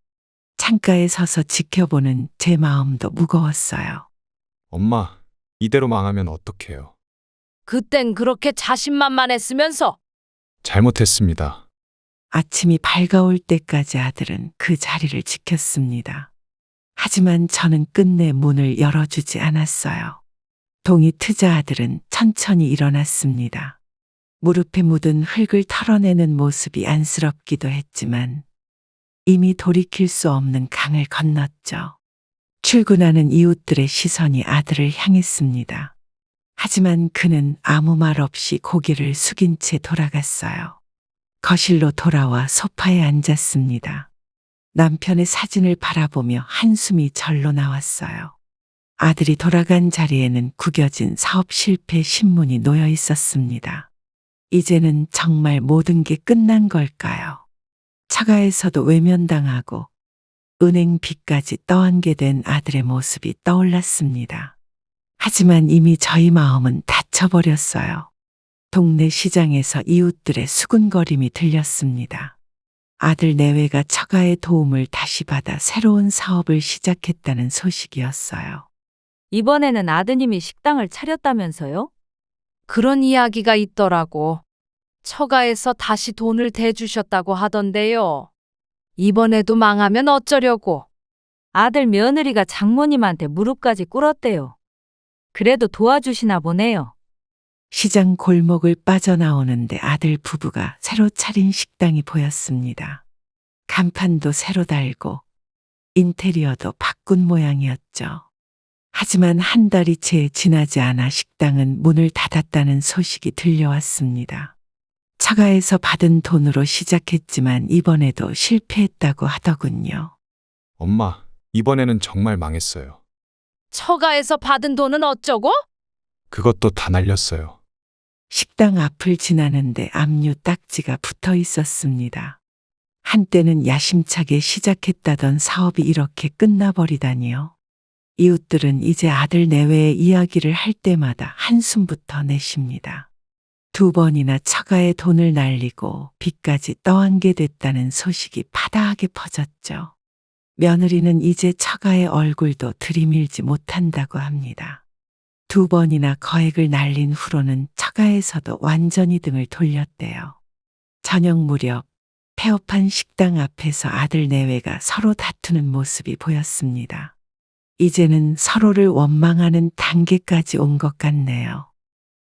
창가에 서서 지켜보는 제 마음도 무거웠어요. 엄마, 이대로 망하면 어떡해요? 그땐 그렇게 자신만만했으면서. 잘못했습니다. 아침이 밝아올 때까지 아들은 그 자리를 지켰습니다. 하지만 저는 끝내 문을 열어주지 않았어요. 동이 트자 아들은 천천히 일어났습니다. 무릎에 묻은 흙을 털어내는 모습이 안쓰럽기도 했지만 이미 돌이킬 수 없는 강을 건넜죠. 출근하는 이웃들의 시선이 아들을 향했습니다. 하지만 그는 아무 말 없이 고개를 숙인 채 돌아갔어요. 거실로 돌아와 소파에 앉았습니다. 남편의 사진을 바라보며 한숨이 절로 나왔어요. 아들이 돌아간 자리에는 구겨진 사업 실패 신문이 놓여 있었습니다. 이제는 정말 모든 게 끝난 걸까요? 처가에서도 외면당하고 은행 빚까지 떠안게 된 아들의 모습이 떠올랐습니다. 하지만 이미 저희 마음은 닫혀버렸어요. 동네 시장에서 이웃들의 수군거림이 들렸습니다. 아들 내외가 처가의 도움을 다시 받아 새로운 사업을 시작했다는 소식이었어요. 이번에는 아드님이 식당을 차렸다면서요? 그런 이야기가 있더라고. 처가에서 다시 돈을 대주셨다고 하던데요. 이번에도 망하면 어쩌려고. 아들 며느리가 장모님한테 무릎까지 꿇었대요. 그래도 도와주시나 보네요. 시장 골목을 빠져나오는데 아들 부부가 새로 차린 식당이 보였습니다. 간판도 새로 달고 인테리어도 바꾼 모양이었죠. 하지만 한 달이 채 지나지 않아 식당은 문을 닫았다는 소식이 들려왔습니다. 처가에서 받은 돈으로 시작했지만 이번에도 실패했다고 하더군요. 엄마, 이번에는 정말 망했어요. 처가에서 받은 돈은 어쩌고? 그것도 다 날렸어요. 식당 앞을 지나는데 압류 딱지가 붙어 있었습니다. 한때는 야심차게 시작했다던 사업이 이렇게 끝나버리다니요. 이웃들은 이제 아들 내외의 이야기를 할 때마다 한숨부터 내쉽니다. 2번이나 처가에 돈을 날리고 빚까지 떠안게 됐다는 소식이 파다하게 퍼졌죠. 며느리는 이제 처가의 얼굴도 들이밀지 못한다고 합니다. 2번이나 거액을 날린 후로는 처가에서도 완전히 등을 돌렸대요. 저녁 무렵 폐업한 식당 앞에서 아들 내외가 서로 다투는 모습이 보였습니다. 이제는 서로를 원망하는 단계까지 온 것 같네요.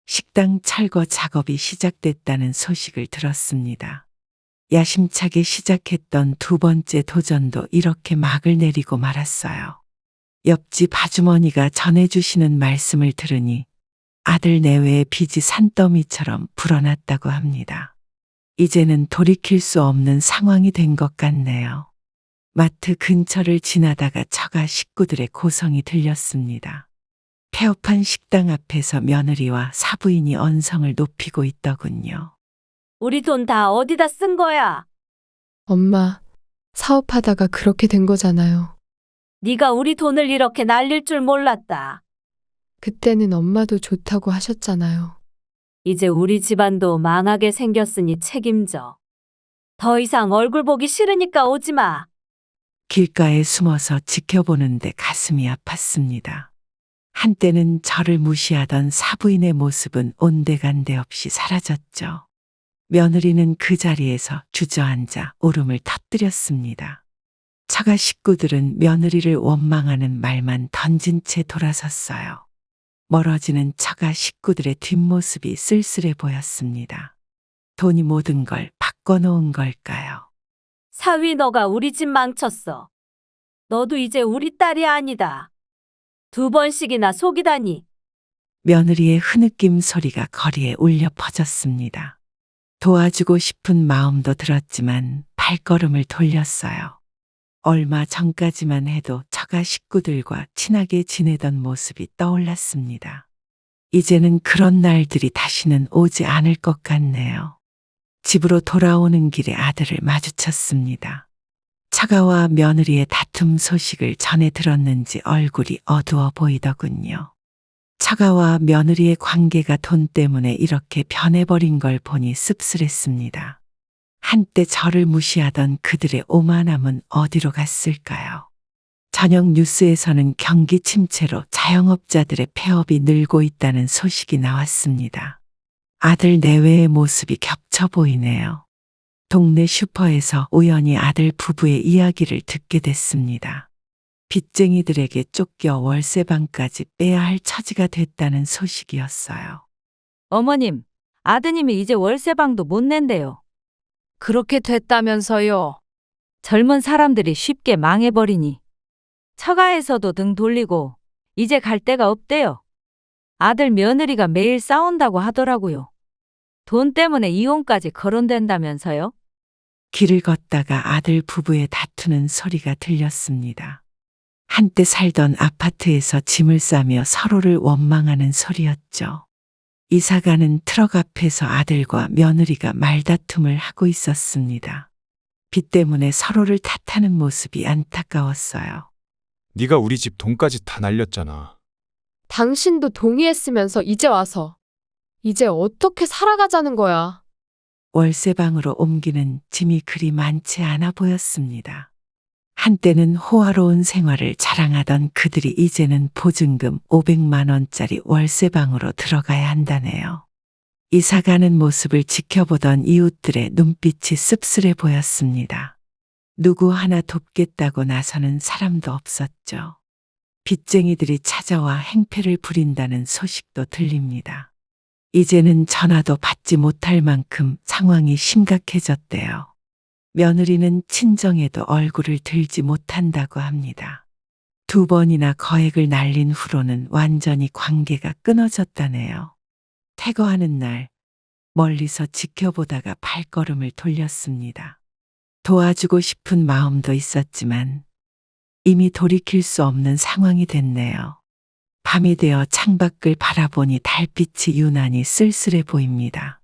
식당 철거 작업이 시작됐다는 소식을 들었습니다. 야심차게 시작했던 2번째 도전도 이렇게 막을 내리고 말았어요. 옆집 아주머니가 전해주시는 말씀을 들으니 아들 내외의 빚이 산더미처럼 불어났다고 합니다. 이제는 돌이킬 수 없는 상황이 된 것 같네요. 마트 근처를 지나다가 처가 식구들의 고성이 들렸습니다. 폐업한 식당 앞에서 며느리와 사부인이 언성을 높이고 있더군요. 우리 돈 다 어디다 쓴 거야? 엄마, 사업하다가 그렇게 된 거잖아요. 네가 우리 돈을 이렇게 날릴 줄 몰랐다. 그때는 엄마도 좋다고 하셨잖아요. 이제 우리 집안도 망하게 생겼으니 책임져. 더 이상 얼굴 보기 싫으니까 오지 마. 길가에 숨어서 지켜보는데 가슴이 아팠습니다. 한때는 저를 무시하던 사부인의 모습은 온데간데 없이 사라졌죠. 며느리는 그 자리에서 주저앉아 울음을 터뜨렸습니다. 처가 식구들은 며느리를 원망하는 말만 던진 채 돌아섰어요. 멀어지는 처가 식구들의 뒷모습이 쓸쓸해 보였습니다. 돈이 모든 걸 바꿔놓은 걸까요? 사위 너가 우리 집 망쳤어. 너도 이제 우리 딸이 아니다. 2번씩이나 속이다니. 며느리의 흐느낌 소리가 거리에 울려 퍼졌습니다. 도와주고 싶은 마음도 들었지만 발걸음을 돌렸어요. 얼마 전까지만 해도 처가 식구들과 친하게 지내던 모습이 떠올랐습니다. 이제는 그런 날들이 다시는 오지 않을 것 같네요. 집으로 돌아오는 길에 아들을 마주쳤습니다. 처가와 며느리의 다툼 소식을 전해 들었는지 얼굴이 어두워 보이더군요. 처가와 며느리의 관계가 돈 때문에 이렇게 변해버린 걸 보니 씁쓸했습니다. 한때 저를 무시하던 그들의 오만함은 어디로 갔을까요? 저녁 뉴스에서는 경기 침체로 자영업자들의 폐업이 늘고 있다는 소식이 나왔습니다. 아들 내외의 모습이 겹쳐 보이네요. 동네 슈퍼에서 우연히 아들 부부의 이야기를 듣게 됐습니다. 빚쟁이들에게 쫓겨 월세방까지 빼야 할 처지가 됐다는 소식이었어요. 어머님, 아드님이 이제 월세방도 못 낸대요. 그렇게 됐다면서요. 젊은 사람들이 쉽게 망해버리니. 처가에서도 등 돌리고 이제 갈 데가 없대요. 아들 며느리가 매일 싸운다고 하더라고요. 돈 때문에 이혼까지 거론된다면서요? 길을 걷다가 아들 부부의 다투는 소리가 들렸습니다. 한때 살던 아파트에서 짐을 싸며 서로를 원망하는 소리였죠. 이사가는 트럭 앞에서 아들과 며느리가 말다툼을 하고 있었습니다. 빚 때문에 서로를 탓하는 모습이 안타까웠어요. 네가 우리 집 돈까지 다 날렸잖아. 당신도 동의했으면서 이제 와서. 이제 어떻게 살아가자는 거야? 월세방으로 옮기는 짐이 그리 많지 않아 보였습니다. 한때는 호화로운 생활을 자랑하던 그들이 이제는 보증금 500만 원짜리 월세방으로 들어가야 한다네요. 이사가는 모습을 지켜보던 이웃들의 눈빛이 씁쓸해 보였습니다. 누구 하나 돕겠다고 나서는 사람도 없었죠. 빚쟁이들이 찾아와 행패를 부린다는 소식도 들립니다. 이제는 전화도 받지 못할 만큼 상황이 심각해졌대요. 며느리는 친정에도 얼굴을 들지 못한다고 합니다. 2번이나 거액을 날린 후로는 완전히 관계가 끊어졌다네요. 퇴거하는 날 멀리서 지켜보다가 발걸음을 돌렸습니다. 도와주고 싶은 마음도 있었지만 이미 돌이킬 수 없는 상황이 됐네요. 밤이 되어 창밖을 바라보니 달빛이 유난히 쓸쓸해 보입니다.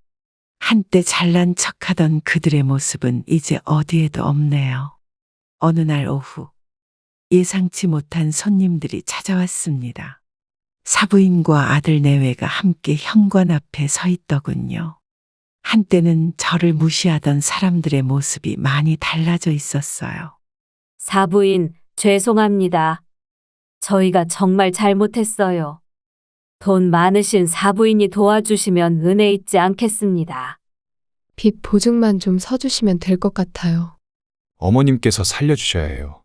한때 잘난 척하던 그들의 모습은 이제 어디에도 없네요. 어느 날 오후 예상치 못한 손님들이 찾아왔습니다. 사부인과 아들 내외가 함께 현관 앞에 서 있더군요. 한때는 저를 무시하던 사람들의 모습이 많이 달라져 있었어요. 사부인, 죄송합니다. 저희가 정말 잘못했어요. 돈 많으신 사부인이 도와주시면 은혜 잊지 않겠습니다. 빚 보증만 좀 서주시면 될 것 같아요. 어머님께서 살려주셔야 해요.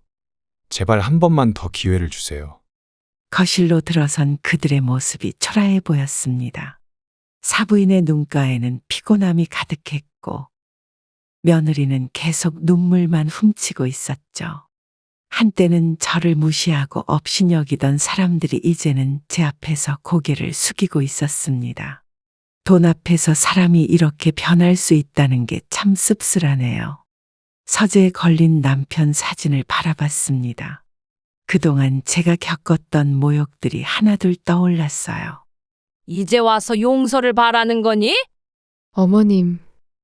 제발 한 번만 더 기회를 주세요. 거실로 들어선 그들의 모습이 초라해 보였습니다. 사부인의 눈가에는 피곤함이 가득했고 며느리는 계속 눈물만 훔치고 있었죠. 한때는 저를 무시하고 업신여기던 사람들이 이제는 제 앞에서 고개를 숙이고 있었습니다. 돈 앞에서 사람이 이렇게 변할 수 있다는 게 참 씁쓸하네요. 서재에 걸린 남편 사진을 바라봤습니다. 그동안 제가 겪었던 모욕들이 하나둘 떠올랐어요. 이제 와서 용서를 바라는 거니? 어머님,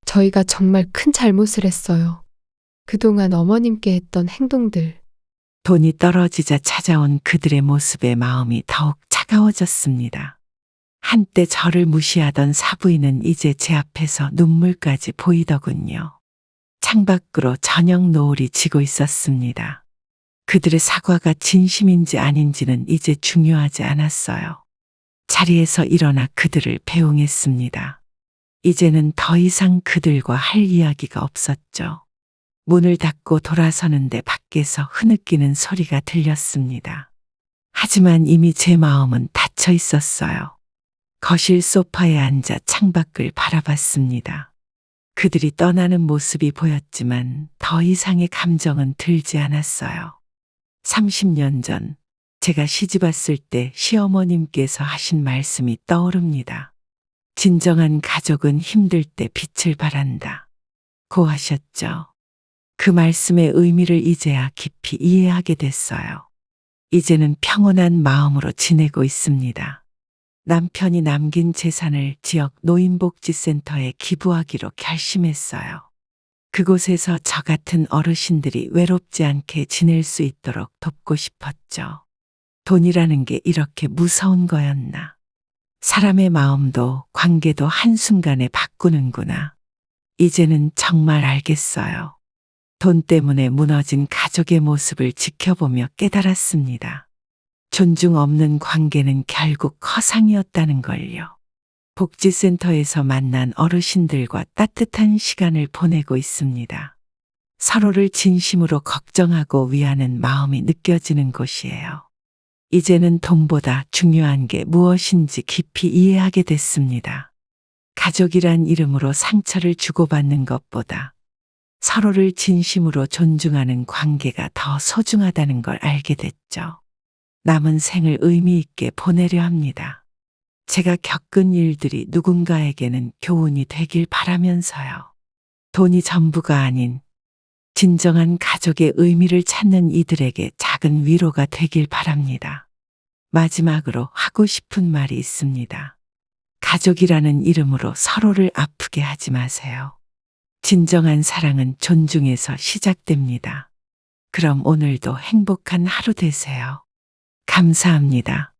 저희가 정말 큰 잘못을 했어요. 그동안 어머님께 했던 행동들. 돈이 떨어지자 찾아온 그들의 모습에 마음이 더욱 차가워졌습니다. 한때 저를 무시하던 사부인은 이제 제 앞에서 눈물까지 보이더군요. 창밖으로 저녁 노을이 지고 있었습니다. 그들의 사과가 진심인지 아닌지는 이제 중요하지 않았어요. 자리에서 일어나 그들을 배웅했습니다. 이제는 더 이상 그들과 할 이야기가 없었죠. 문을 닫고 돌아서는데 밖에서 흐느끼는 소리가 들렸습니다. 하지만 이미 제 마음은 닫혀 있었어요. 거실 소파에 앉아 창밖을 바라봤습니다. 그들이 떠나는 모습이 보였지만 더 이상의 감정은 들지 않았어요. 30년 전 제가 시집 왔을 때 시어머님께서 하신 말씀이 떠오릅니다. 진정한 가족은 힘들 때 빛을 발한다. 고 하셨죠. 그 말씀의 의미를 이제야 깊이 이해하게 됐어요. 이제는 평온한 마음으로 지내고 있습니다. 남편이 남긴 재산을 지역 노인복지센터에 기부하기로 결심했어요. 그곳에서 저 같은 어르신들이 외롭지 않게 지낼 수 있도록 돕고 싶었죠. 돈이라는 게 이렇게 무서운 거였나. 사람의 마음도 관계도 한순간에 바꾸는구나. 이제는 정말 알겠어요. 돈 때문에 무너진 가족의 모습을 지켜보며 깨달았습니다. 존중 없는 관계는 결국 허상이었다는 걸요. 복지센터에서 만난 어르신들과 따뜻한 시간을 보내고 있습니다. 서로를 진심으로 걱정하고 위하는 마음이 느껴지는 곳이에요. 이제는 돈보다 중요한 게 무엇인지 깊이 이해하게 됐습니다. 가족이란 이름으로 상처를 주고받는 것보다 서로를 진심으로 존중하는 관계가 더 소중하다는 걸 알게 됐죠. 남은 생을 의미 있게 보내려 합니다. 제가 겪은 일들이 누군가에게는 교훈이 되길 바라면서요. 돈이 전부가 아닌 진정한 가족의 의미를 찾는 이들에게 작은 위로가 되길 바랍니다. 마지막으로 하고 싶은 말이 있습니다. 가족이라는 이름으로 서로를 아프게 하지 마세요. 진정한 사랑은 존중에서 시작됩니다. 그럼 오늘도 행복한 하루 되세요. 감사합니다.